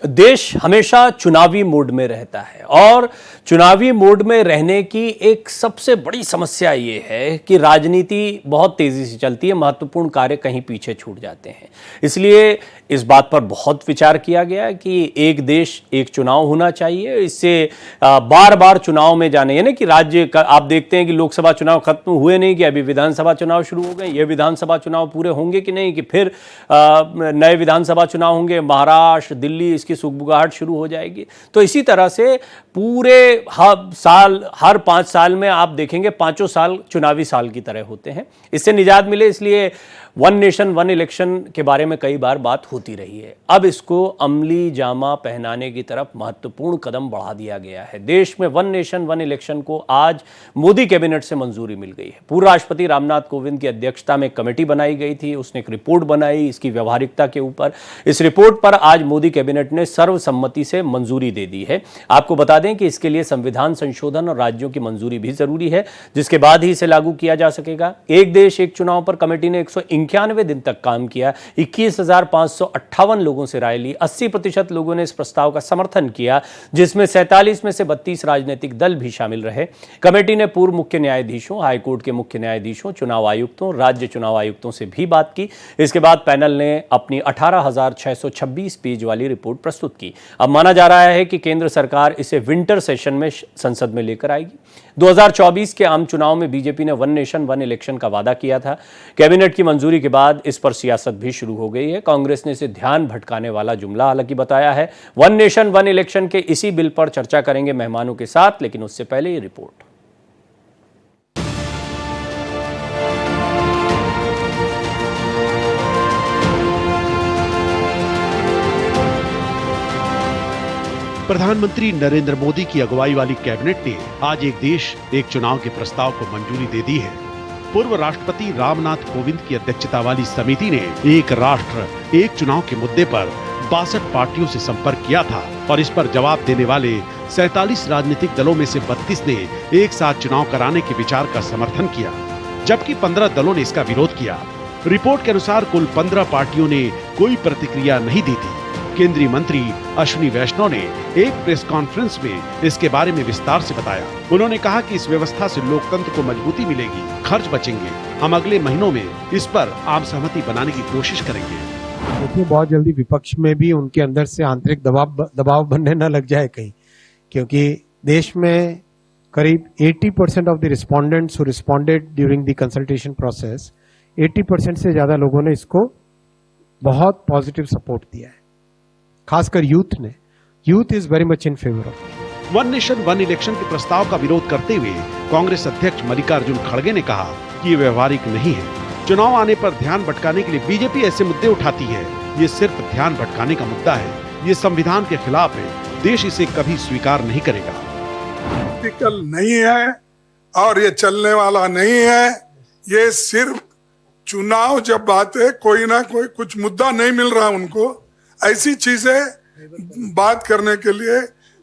देश हमेशा चुनावी मोड में रहता है और चुनावी मोड में रहने की एक सबसे बड़ी समस्या ये है कि राजनीति बहुत तेजी से चलती है, महत्वपूर्ण कार्य कहीं पीछे छूट जाते हैं। इसलिए इस बात पर बहुत विचार किया गया कि एक देश एक चुनाव होना चाहिए। इससे बार बार चुनाव में जाने, यानी कि राज्य का आप देखते हैं कि लोकसभा चुनाव खत्म हुए नहीं कि अभी विधानसभा चुनाव शुरू हो गए। ये विधानसभा चुनाव पूरे होंगे कि नहीं कि फिर नए विधानसभा चुनाव होंगे, महाराष्ट्र, दिल्ली, इसकी सुगबुगाहट शुरू हो जाएगी। तो इसी तरह से पूरे हर 5 साल में आप देखेंगे 5 साल चुनावी साल की तरह होते हैं। इससे निजात मिले इसलिए वन नेशन वन इलेक्शन के बारे में कई बार बात होती रही है। अब इसको अमली जामा पहनाने की तरफ महत्वपूर्ण कदम बढ़ा दिया गया है। देश में वन नेशन वन इलेक्शन को आज मोदी कैबिनेट से मंजूरी मिल गई है। पूर्व राष्ट्रपति रामनाथ कोविंद की अध्यक्षता में कमेटी बनाई गई थी, उसने एक रिपोर्ट बनाई इसकी व्यवहारिकता के ऊपर। इस रिपोर्ट पर आज मोदी कैबिनेट ने सर्वसम्मति से मंजूरी दे दी है। आपको बता दें कि इसके लिए संविधान संशोधन और राज्यों की मंजूरी भी जरूरी है, जिसके बाद ही इसे लागू किया जा सकेगा। एक देश एक चुनाव पर कमेटी ने 191 दिन तक काम किया, 21,558 लोगों से राय ली, 80% लोगों ने इस प्रस्ताव का समर्थन किया, जिसमें 47 में से 32 राजनीतिक दल भी शामिल रहे। कमेटी ने पूर्व मुख्य न्यायाधीशों, हाईकोर्ट के मुख्य न्यायाधीशों, चुनाव आयुक्तों, राज्य चुनाव आयुक्तों से भी बात की। इसके बाद पैनल ने अपनी 18,626 पेज वाली रिपोर्ट प्रस्तुत की। अब माना जा रहा है कि केंद्र सरकार इसे विंटर सेशन में संसद में लेकर आएगी। 2024 के आम चुनाव में बीजेपी ने वन नेशन वन इलेक्शन का वादा किया था। कैबिनेट की मंजूरी के बाद इस पर सियासत भी शुरू हो गई है। कांग्रेस ने इसे ध्यान भटकाने वाला जुमला हालांकि बताया है। वन नेशन वन इलेक्शन के इसी बिल पर चर्चा करेंगे मेहमानों के साथ, लेकिन उससे पहले ये रिपोर्ट। प्रधानमंत्री नरेंद्र मोदी की अगुवाई वाली कैबिनेट ने आज एक देश एक चुनाव के प्रस्ताव को मंजूरी दे दी है। पूर्व राष्ट्रपति रामनाथ कोविंद की अध्यक्षता वाली समिति ने एक राष्ट्र एक चुनाव के मुद्दे पर 62 पार्टियों से संपर्क किया था और इस पर जवाब देने वाले 47 राजनीतिक दलों में से 32 ने एक साथ चुनाव कराने के विचार का समर्थन किया, जबकि 15 दलों ने इसका विरोध किया। रिपोर्ट के अनुसार कुल 15 पार्टियों ने कोई प्रतिक्रिया नहीं दी थी। केंद्रीय मंत्री अश्विनी वैष्णव ने एक प्रेस कॉन्फ्रेंस में इसके बारे में विस्तार से बताया। उन्होंने कहा कि इस व्यवस्था से लोकतंत्र को मजबूती मिलेगी, खर्च बचेंगे। हम अगले महीनों में इस पर आम सहमति बनाने की कोशिश करेंगे। देखिए, बहुत जल्दी विपक्ष में भी उनके अंदर से आंतरिक दबाव बनने न लग जाए कहीं, क्योंकि देश में करीब 80% of the respondents who responded during the consultation process, 80% से ज्यादा लोगों ने इसको बहुत पॉजिटिव सपोर्ट दिया है, खासकर यूथ ने। Youth is very much in favour of one nation one election के प्रस्ताव का विरोध करते हुए कांग्रेस अध्यक्ष मल्लिकार्जुन खड़गे ने कहा कि ये व्यवहारिक नहीं है। चुनाव आने पर ध्यान भटकाने के लिए बीजेपी ऐसे मुद्दे उठाती है। ये सिर्फ ध्यान भटकाने का मुद्दा है। ये संविधान के खिलाफ है। देश इसे कभी स्वीकार नहीं करेगा। प्रैक्टिकल नहीं है और ये चलने वाला नहीं है। ये सिर्फ चुनाव जब बात है, कोई ना कोई कुछ मुद्दा नहीं मिल रहा उनको, ऐसी चीजें बात करने के लिए,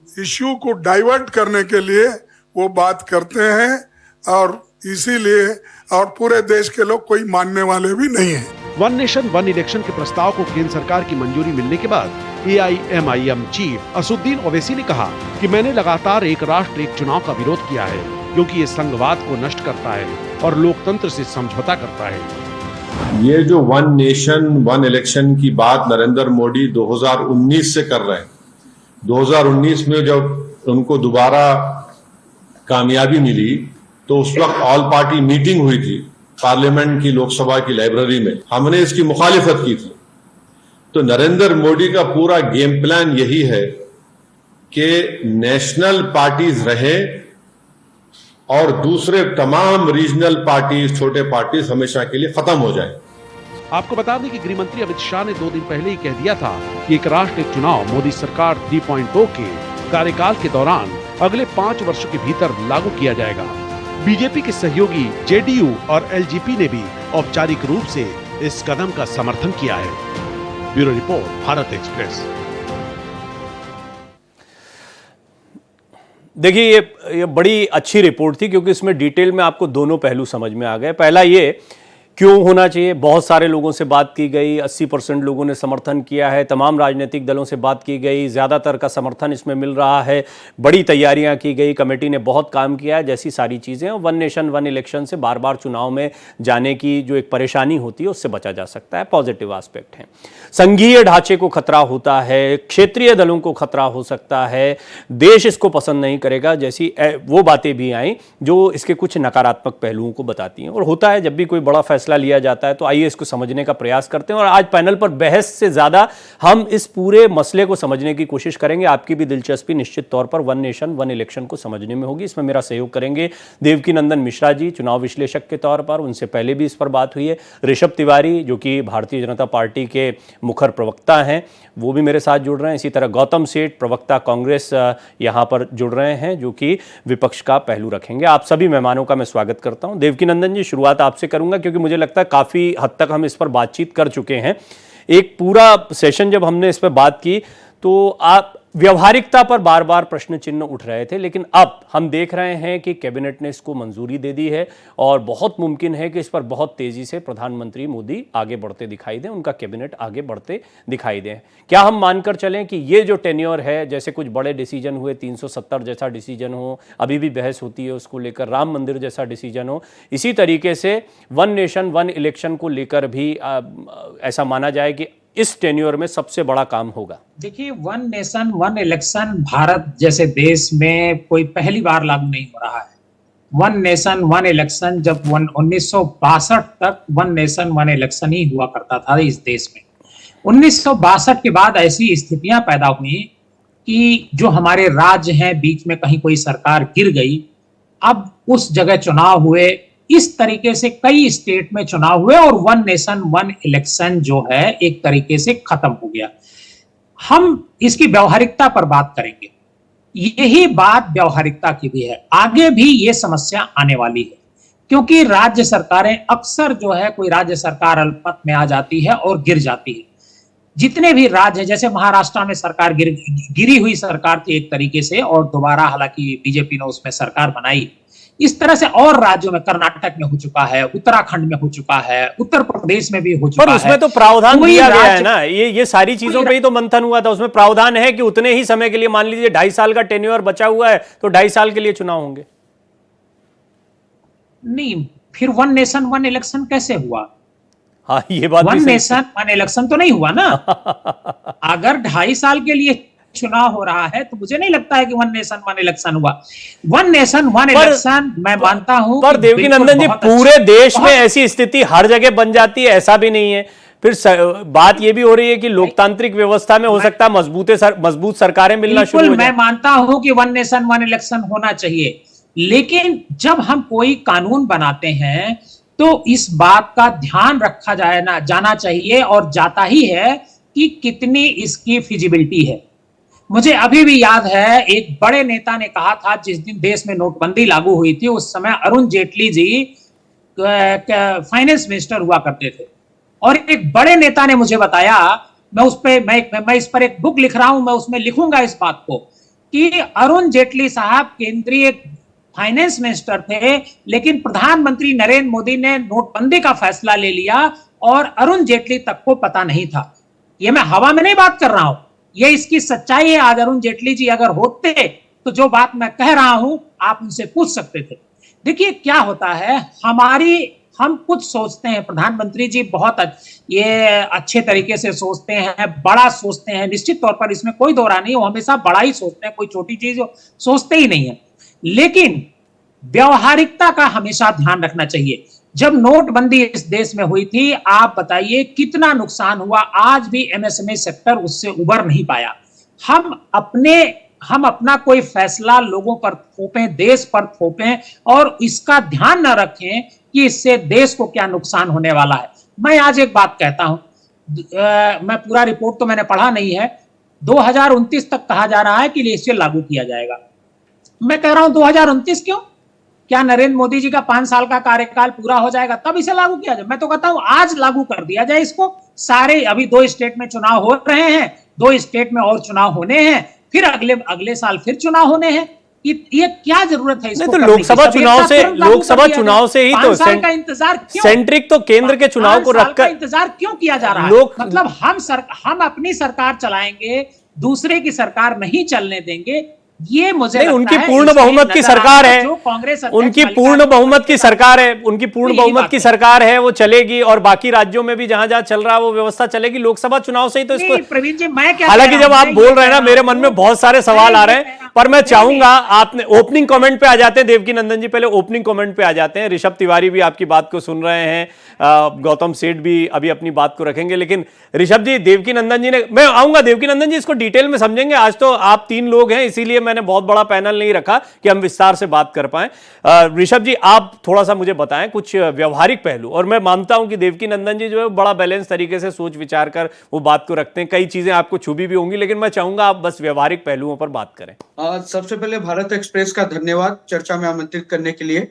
इश्यू को डाइवर्ट करने के लिए वो बात करते हैं और इसीलिए और पूरे देश के लोग कोई मानने वाले भी नहीं हैं। वन नेशन वन इलेक्शन के प्रस्ताव को केंद्र सरकार की मंजूरी मिलने के बाद AIMIM चीफ असुद्दीन ओवैसी ने कहा कि मैंने लगातार एक राष्ट्र एक चुनाव का विरोध किया है, क्योंकि ये संघवाद को नष्ट करता है और लोकतंत्र से समझौता करता है। ये जो वन नेशन वन इलेक्शन की बात नरेंद्र मोदी 2019 से कर रहे हैं, 2019 में जब उनको दोबारा कामयाबी मिली तो उस वक्त ऑल पार्टी मीटिंग हुई थी पार्लियामेंट की लोकसभा की लाइब्रेरी में, हमने इसकी मुखालिफत की थी। तो नरेंद्र मोदी का पूरा गेम प्लान यही है कि नेशनल पार्टीज रहें और दूसरे तमाम रीजनल पार्टीज, छोटे पार्टीज हमेशा के लिए खत्म हो जाए। आपको बता दें कि गृह मंत्री अमित शाह ने 2 दिन पहले ही कह दिया था कि एक राष्ट्र एक चुनाव मोदी सरकार 3.0 के कार्यकाल के दौरान अगले 5 वर्षों के भीतर लागू किया जाएगा। बीजेपी के सहयोगी JDU और LJP ने भी औपचारिक रूप से इस कदम का समर्थन किया है। Bureau report, Bharat express. देखिए, ये बड़ी अच्छी रिपोर्ट थी क्योंकि इसमें डिटेल में आपको दोनों पहलू समझ में आ गए। पहला ये क्यों होना चाहिए? बहुत सारे लोगों से बात की गई, 80% लोगों ने समर्थन किया है, तमाम राजनीतिक दलों से बात की गई, ज़्यादातर का समर्थन इसमें मिल रहा है, बड़ी तैयारियां की गई, कमेटी ने बहुत काम किया है, जैसी सारी चीज़ें। और वन नेशन वन इलेक्शन से बार बार चुनाव में जाने की जो एक परेशानी होती है उससे बचा जा सकता है, पॉजिटिव एस्पेक्ट है। संघीय ढांचे को खतरा होता है, क्षेत्रीय दलों को खतरा हो सकता है, देश इसको पसंद नहीं करेगा, जैसी वो बातें भी आई जो इसके कुछ नकारात्मक पहलुओं को बताती हैं। और होता है जब भी कोई बड़ा फैसला लिया जाता है तो आइए इसको समझने का प्रयास करते हैं। और आज पैनल पर बहस से ज्यादा हम इस पूरे मसले को समझने की कोशिश करेंगे। आपकी भी दिलचस्पी निश्चित तौर पर वन नेशन वन इलेक्शन को समझने में होगी। इसमें मेरा सहयोग करेंगे देवकीनंदन मिश्रा जी, चुनाव विश्लेषक के तौर पर, उनसे पहले भी इस पर बात हुई है। ऋषभ तिवारी जो कि भारतीय जनता पार्टी के मुखर प्रवक्ता हैं, वो भी मेरे साथ जुड़ रहे हैं। इसी तरह गौतम सेठ, प्रवक्ता कांग्रेस, यहाँ पर जुड़ रहे हैं, जो कि विपक्ष का पहलू रखेंगे। आप सभी मेहमानों का मैं स्वागत करता हूं। देवकीनंदन जी, शुरुआत आपसे करूंगा क्योंकि मुझे लगता है काफ़ी हद तक हम इस पर बातचीत कर चुके हैं। एक पूरा सेशन जब हमने इस पर बात की तो आप व्यवहारिकता पर बार बार प्रश्न चिन्ह उठ रहे थे, लेकिन अब हम देख रहे हैं कि कैबिनेट ने इसको मंजूरी दे दी है और बहुत मुमकिन है कि इस पर बहुत तेजी से प्रधानमंत्री मोदी आगे बढ़ते दिखाई दें, उनका कैबिनेट आगे बढ़ते दिखाई दें। क्या हम मानकर चलें कि ये जो टेन्योर है, जैसे कुछ बड़े डिसीजन हुए, 370 जैसा डिसीजन हो, अभी भी बहस होती है उसको लेकर, राम मंदिर जैसा डिसीजन हो, इसी तरीके से वन नेशन वन इलेक्शन को लेकर भी ऐसा माना जाए कि इस टेन्योर में सबसे बड़ा काम होगा? देखिए, one nation one election Bharat जैसे देश में कोई पहली बार लागू नहीं हो रहा है। वन नेशन वन इलेक्शन जब 1962 तक वन नेशन वन इलेक्शन ही हुआ करता था इस देश में। 1962 के बाद ऐसी स्थितियां पैदा हुई कि जो हमारे राज्य हैं, बीच में कहीं कोई सरकार गिर गई, अब उस जगह चुनाव हुए। इस तरीके से कई स्टेट में चुनाव हुए और वन नेशन वन इलेक्शन जो है एक तरीके से खत्म हो गया। हम इसकी व्यवहारिकता पर बात करेंगे। यही बात व्यवहारिकता की भी है, आगे भी ये समस्या आने वाली है, क्योंकि राज्य सरकारें अक्सर जो है, कोई राज्य सरकार अल्पमत में आ जाती है और गिर जाती है। जितने भी राज्य हैं, जैसे महाराष्ट्र में सरकार गिरी हुई सरकार थी एक तरीके से, और दोबारा हालांकि बीजेपी ने उसमें सरकार बनाई। इस तरह से और राज्यों में, कर्नाटक में हो चुका है, उत्तराखंड में हो चुका है, उत्तर प्रदेश में भी हो चुका है। पर उसमें तो प्रावधान दिया गया है ना, ये सारी चीजों पे ही तो मंथन हुआ था। उसमें प्रावधान है कि उतने ही समय के लिए, मान लीजिए 2.5 साल का टेन्योर बचा हुआ है तो 2.5 साल के लिए चुनाव होंगे। नहीं, फिर वन नेशन वन इलेक्शन कैसे हुआ? हाँ, ये बात वन नेशन वन इलेक्शन तो नहीं हुआ ना। अगर 2.5 साल के लिए चुनाव हो रहा है तो मुझे नहीं लगता है कि वन नेशन वन इलेक्शन हुआ। वन नेशन वन इलेक्शन मैं मानता हूं। पर देवकीनंदन जी, पूरे देश में ऐसी स्थिति हर जगह बन जाती है ऐसा भी नहीं है। फिर बात यह भी हो रही है कि लोकतांत्रिक व्यवस्था में हो सकता है मजबूत सरकारें मिलना शुरू हो जाए। मैं मानता हूं कि वन नेशन वन इलेक्शन होना चाहिए, लेकिन जब हम कोई कानून बनाते हैं तो इस बात का ध्यान रखा जाना चाहिए, और जाता ही है, कि कितनी इसकी फिजिबिलिटी है। मुझे अभी भी याद है, एक बड़े नेता ने कहा था, जिस दिन देश में नोटबंदी लागू हुई थी, उस समय अरुण जेटली जी फाइनेंस मिनिस्टर हुआ करते थे, और एक बड़े नेता ने मुझे बताया, मैं इस पर एक बुक लिख रहा हूं, मैं उसमें लिखूंगा इस बात को, कि अरुण जेटली साहब केंद्रीय फाइनेंस मिनिस्टर थे, लेकिन प्रधानमंत्री नरेंद्र मोदी ने नोटबंदी का फैसला ले लिया और अरुण जेटली तक को पता नहीं था। ये मैं हवा में नहीं बात कर रहा हूं, ये इसकी सच्चाई है। आज अरुण जेटली जी अगर होते तो जो बात मैं कह रहा हूं आप उनसे पूछ सकते थे। देखिए क्या होता है, हम कुछ सोचते हैं, प्रधानमंत्री जी बहुत ये अच्छे तरीके से सोचते हैं, बड़ा सोचते हैं, निश्चित तौर पर इसमें कोई दो राय नहीं, वो हमेशा बड़ा ही सोचते हैं, कोई छोटी चीज सोचते ही नहीं है। लेकिन व्यवहारिकता का हमेशा ध्यान रखना चाहिए। जब नोटबंदी इस देश में हुई थी, आप बताइए कितना नुकसान हुआ। आज भी एमएसएमई सेक्टर उससे उबर नहीं पाया। हम अपना कोई फैसला लोगों पर थोपें, देश पर थोपें, और इसका ध्यान न रखें कि इससे देश को क्या नुकसान होने वाला है। मैं आज एक बात कहता हूं, मैं पूरा रिपोर्ट तो मैंने पढ़ा नहीं है, 2029 तक कहा जा रहा है कि इसे लागू किया जाएगा। मैं कह रहा हूं 2029 क्यों? क्या नरेंद्र मोदी जी का 5 साल का कार्यकाल पूरा हो जाएगा तब इसे लागू किया जाए? मैं तो कहता हूं आज लागू कर दिया जाए इसको। सारे अभी 2 स्टेट में चुनाव हो रहे हैं, 2 स्टेट में और चुनाव होने हैं, फिर अगले साल फिर चुनाव होने हैं। ये क्या जरूरत है इसको नहीं तो करने की? लोकसभा सभ्यता चुनाव से तुरंत लागू कर दिया चुनाव जाए। से ही 5 तो साल का इंतजार क्यों? सेंट्रिक तो केंद्र के चुनाव 5 को साल का रखकर इंतजार क्यों किया जा रहा है? मतलब हम अपनी सरकार चलाएंगे, दूसरे की सरकार नहीं चलने देंगे। ये मुझे नहीं, लगता उनकी है पूर्ण इसमें बहुमत की नजर आ सरकार रहा है, जो कांग्रेस अध्यक्ष उनकी मल्लिकार्जुन पूर्ण बहुमत की खड़गे सरकार है, उनकी पूर्ण यही बहुमत बात की है। सरकार है, वो चलेगी और बाकी राज्यों में भी जहां जहां चल रहा है वो व्यवस्था चलेगी। लोकसभा चुनाव से ही तो इसको नहीं प्रवीण जी, मैं क्या हालांकि कह रहा जब हूं, आप मैं बोल ये रहे हैं कह ना, मेरे रहा मन हूं, में बहुत सारे सवाल मैं आ ये रहे हैं, कह रहा हूं, पर मैं नहीं, चाहूंगा आपने ओपनिंग कमेंट पे आ जाते हैं। देवकी नंदन जी पहले ओपनिंग कमेंट पे आ जाते हैं। ऋषभ तिवारी भी आपकी बात को सुन रहे हैं, गौतम सेठ भी अभी अपनी बात को रखेंगे, लेकिन ऋषभ जी, देवकी नंदन जी ने, मैं आऊंगा देवकी नंदन जी, इसको डिटेल में समझेंगे। आज तो आप 3 लोग हैं, इसीलिए मैंने बहुत बड़ा पैनल नहीं रखा कि हम विस्तार से बात कर पाए। ऋषभ जी, आप थोड़ा सा मुझे बताएं कुछ व्यवहारिक पहलू। और मैं मानता हूं कि देवकी नंदन जी जो है बड़ा बैलेंस तरीके से सोच विचार कर वो बात को रखते हैं, कई चीजें आपको छुपी भी होंगी, लेकिन मैं चाहूंगा आप बस व्यवहारिक पहलुओं पर बात करें। सबसे पहले भारत एक्सप्रेस का धन्यवाद चर्चा में आमंत्रित करने के लिए।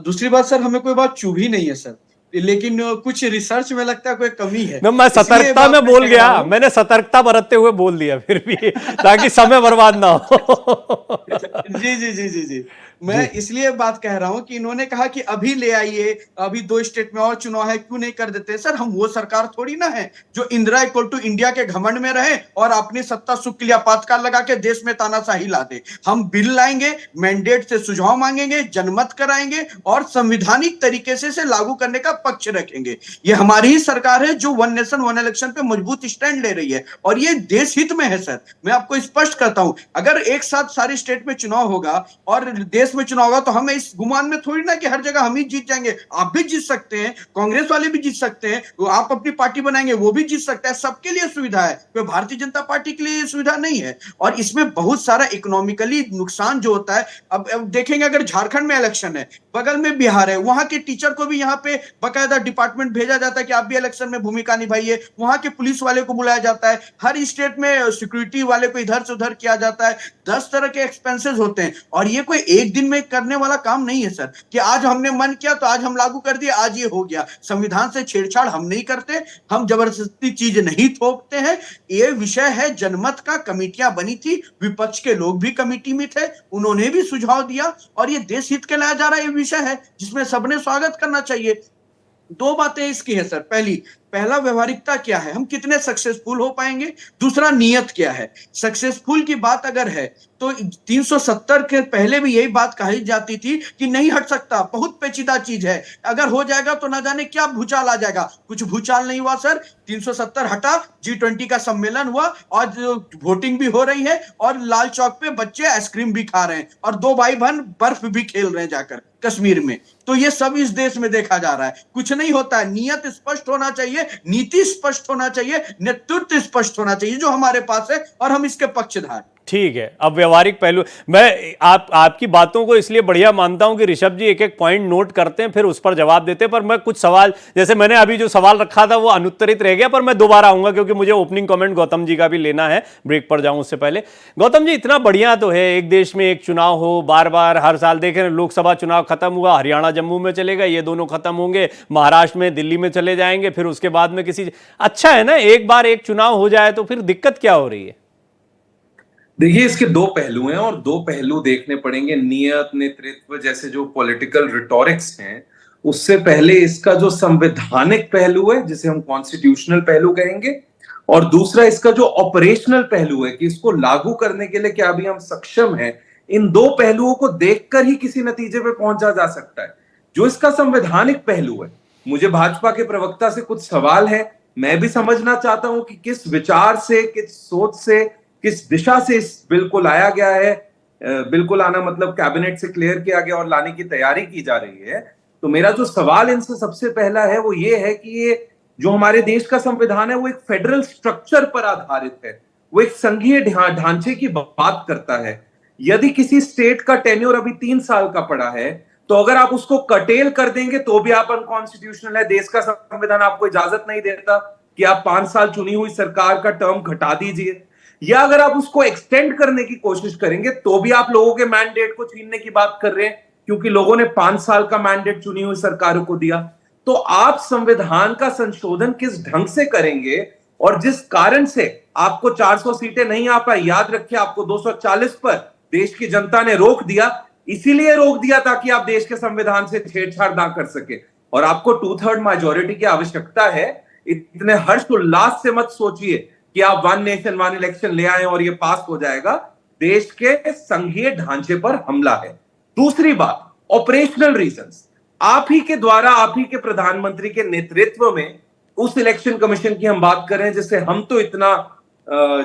दूसरी बात सर, हमें कोई बात चुभी नहीं है सर, लेकिन कुछ रिसर्च में लगता है कोई कमी है। मैं इसलिए सतर्कता बात में मैं बोल कह गया, रहा हूं। मैंने सतर्कता बरतते हुए बोल दिया फिर भी ताकि समय बर्बाद ना हो। जी जी जी जी जी मैं इसलिए बात कह रहा हूं कि इन्होंने कहा कि अभी ले आइए, अभी 2 स्टेट में और चुनाव है, क्यों नहीं कर देते? सर, हम वो सरकार थोड़ी ना है जो इंदिरा इक्वल टू इंडिया के घमंड में रहे और अपनी सत्ता सुख के लिए आपातकाल लगा के देश में तानाशाही ला दे। हम बिल लाएंगे, मैंडेट से सुझाव मांगेंगे, जनमत कराएंगे और संविधानिक तरीके से इसे लागू करने का पक्ष रखेंगे। ये हमारी ही सरकार है जो वन नेशन वन इलेक्शन पे मजबूत स्टैंड ले रही है और ये देश हित में है। सर, मैं आपको स्पष्ट करता हूं, अगर एक साथ सारी स्टेट में चुनाव होगा और देश में चुनाव होगा तो हमें इस गुमान में थोड़ी ना कि हर जगह हम ही जीत जाएंगे। आप भी जीत सकते हैं, कांग्रेस वाले भी जीत सकते हैं, आप अपनी पार्टी बनाएंगे वो भी जीत सकता है। सबके लिए सुविधा है, कोई भारतीय जनता पार्टी के लिए सुविधा नहीं है। और इसमें बहुत सारा इकोनॉमिकली नुकसान जो होता है, अब देखेंगे, अगर झारखंड में इलेक्शन है, बगल में बिहार है, वहां के टीचर को भी यहाँ पे बकायदा डिपार्टमेंट भेजा जाता है कि आप भी इलेक्शन में भूमिका निभाइए, वहां के पुलिस वाले को बुलाया जाता है, हर स्टेट में सिक्योरिटी वाले को इधर से उधर किया जाता है, 10 तरह के एक्सपेंसेस होते हैं। और ये कोई एक दिन में करने वाला काम नहीं है सर, कि आज हमने मन किया तो आज हम लागू कर दिए, आज ये हो गया। संविधान से छेड़छाड़ हम नहीं करते, हम जबरदस्ती चीज नहीं थोपते हैं। ये विषय है जनमत का, कमेटियां बनी थी, विपक्ष के लोग भी कमेटी में थे, उन्होंने भी सुझाव दिया और ये देश हित के लाया जा रहा है। ये विषय है जिसमें सबने स्वागत करना चाहिए। 2 बातें इसकी है सर। पहला व्यवहारिकता क्या है, हम कितने सक्सेसफुल हो पाएंगे। दूसरा नियत क्या है। सक्सेसफुल की बात अगर है तो 370 के पहले भी यही बात कही जाती थी कि नहीं हट सकता, बहुत पेचीदा चीज है, अगर हो जाएगा तो ना जाने क्या भूचाल आ जाएगा। कुछ भूचाल नहीं हुआ सर, 370 हटा, G20 का सम्मेलन हुआ, आज वोटिंग भी हो रही है और लाल चौक पे बच्चे आइसक्रीम भी खा रहे हैं और 2 भाई बहन बर्फ भी खेल रहे हैं जाकर कश्मीर में। तो ये सब इस देश में देखा जा रहा है। कुछ नहीं होता है, नियत स्पष्ट होना चाहिए, नीति स्पष्ट होना चाहिए, नेतृत्व स्पष्ट होना चाहिए, जो हमारे पास है और हम इसके पक्षधार। ठीक है, अब व्यवहारिक पहलू, मैं आपकी बातों को इसलिए बढ़िया मानता हूं कि ऋषभ जी एक एक पॉइंट नोट करते हैं, फिर उस पर जवाब देते हैं। पर मैं कुछ सवाल, जैसे मैंने अभी जो सवाल रखा था वो अनुत्तरित रह गया, पर मैं दोबारा आऊंगा क्योंकि मुझे ओपनिंग कमेंट गौतम जी का भी लेना है, ब्रेक पर जाऊं उससे पहले। गौतम जी, इतना बढ़िया तो है, एक देश में एक चुनाव हो, बार बार हर साल देखें, लोकसभा चुनाव खत्म हुआ, हरियाणा जम्मू में चलेगा, ये दोनों खत्म होंगे, महाराष्ट्र में दिल्ली में चले जाएंगे, फिर उसके बाद में किसी, अच्छा है ना, एक बार एक चुनाव हो जाए तो फिर दिक्कत क्या हो रही है? देखिए, इसके 2 पहलू हैं और 2 पहलू देखने पड़ेंगे। नियत, नेतृत्व जैसे जो पॉलिटिकल रिटोरिक्स हैं, उससे पहले इसका जो संवैधानिक पहलू है जिसे हम कॉन्स्टिट्यूशनल पहलू कहेंगे, और दूसरा इसका जो ऑपरेशनल पहलू है कि इसको लागू करने के लिए क्या अभी हम सक्षम हैं। इन 2 पहलुओं को देखकर ही किसी नतीजे पे पहुंचा जा सकता है। जो इसका संवैधानिक पहलू है, मुझे भाजपा के प्रवक्ता से कुछ सवाल है, मैं भी समझना चाहता हूं कि किस विचार से, किस सोच से, किस दिशा से इस बिल को लाया गया है। बिल्कुल आना मतलब कैबिनेट से क्लियर किया गया और लाने की तैयारी की जा रही है। तो मेरा जो सवाल इनसे सबसे पहला है वो ये है कि ये जो हमारे देश का संविधान है वो एक फेडरल स्ट्रक्चर पर आधारित है, वो एक संघीय ढांचे की बात करता है। यदि किसी स्टेट का टेन्योर अभी 3 साल का पड़ा है, तो अगर आप उसको कटेल कर देंगे तो भी आप अनकॉन्स्टिट्यूशनल है। देश का संविधान आपको इजाजत नहीं देता कि आप 5 साल चुनी हुई सरकार का टर्म घटा दीजिए, या अगर आप उसको एक्सटेंड करने की कोशिश करेंगे तो भी आप लोगों के मैंडेट को छीनने की बात कर रहे हैं, क्योंकि लोगों ने 5 साल का मैंडेट चुनी हुई सरकारों को दिया। तो आप संविधान का संशोधन किस ढंग से करेंगे, और जिस कारण से आपको 400 सीटें नहीं आ पाई, याद रखिए आपको 240 पर देश की जनता ने रोक दिया, इसीलिए रोक दिया ताकि आप देश के संविधान से छेड़छाड़ ना कर सके। और आपको 2/3 मेजॉरिटी की आवश्यकता है, इतने हर्ष उल्लास से मत सोचिए कि आप वन नेशन वन इलेक्शन ले आए और ये पास हो जाएगा। देश के संघीय ढांचे पर हमला है। दूसरी बात, ऑपरेशनल रीजंस। आप ही के द्वारा, आप ही के प्रधानमंत्री के नेतृत्व में उस इलेक्शन कमीशन की हम बात कर रहे हैं, जिससे हम तो इतना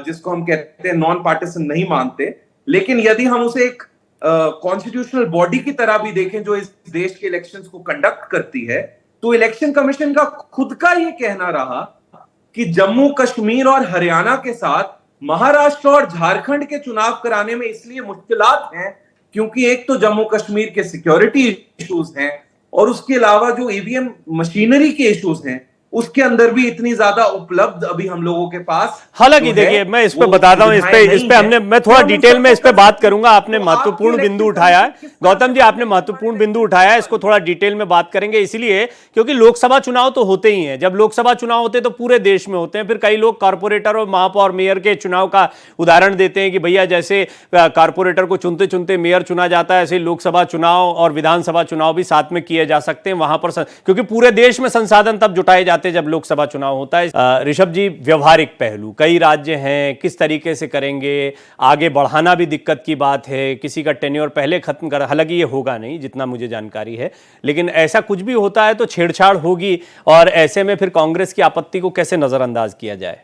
जिसको हम कहते हैं नॉन पार्टिसन नहीं मानते, लेकिन यदि हम उसे एक कॉन्स्टिट्यूशनल बॉडी की तरह भी देखें जो इस देश के इलेक्शंस को कंडक्ट करती है, तो इलेक्शन कमीशन का खुद का ये कहना रहा कि जम्मू कश्मीर और हरियाणा के साथ महाराष्ट्र और झारखंड के चुनाव कराने में इसलिए मुश्किलात हैं क्योंकि एक तो जम्मू कश्मीर के सिक्योरिटी इश्यूज हैं और उसके अलावा जो ईवीएम मशीनरी के इश्यूज हैं उसके अंदर भी इतनी ज्यादा उपलब्ध अभी हम लोगों के पास। हालांकि देखिए, मैं इस पे बताता हूं, इस पे मैं थोड़ा डिटेल में इस पे बात करूंगा। आपने महत्वपूर्ण बिंदु उठाया है गौतम जी, आपने महत्वपूर्ण बिंदु उठाया है, इसको थोड़ा डिटेल में बात करेंगे। इसलिए क्योंकि लोकसभा चुनाव तो होते ही हैं, जब लोकसभा चुनाव होते हैं तो पूरे देश में होते हैं। फिर कई लोग कॉर्पोरेटर और महापौर मेयर के चुनाव का उदाहरण देते हैं कि भैया जैसे कॉर्पोरेटर को चुनते चुनते मेयर चुना जाता है, ऐसे लोकसभा चुनाव और विधानसभा चुनाव भी साथ में किए जा सकते हैं। वहां पर क्योंकि पूरे देश में संसाधन तब जुटाए जाते हैं जब लोकसभा चुनाव होता है। ऋषभ जी, व्यवहारिक पहलू, कई राज्य हैं, किस तरीके से करेंगे, आगे बढ़ाना भी दिक्कत की बात है, किसी का टेन्योर पहले खत्म कर, हालांकि ये होगा नहीं जितना मुझे जानकारी है, लेकिन ऐसा कुछ भी होता है तो छेड़छाड़ होगी। और ऐसे में फिर कांग्रेस की आपत्ति को कैसे नजरअंदाज किया जाए?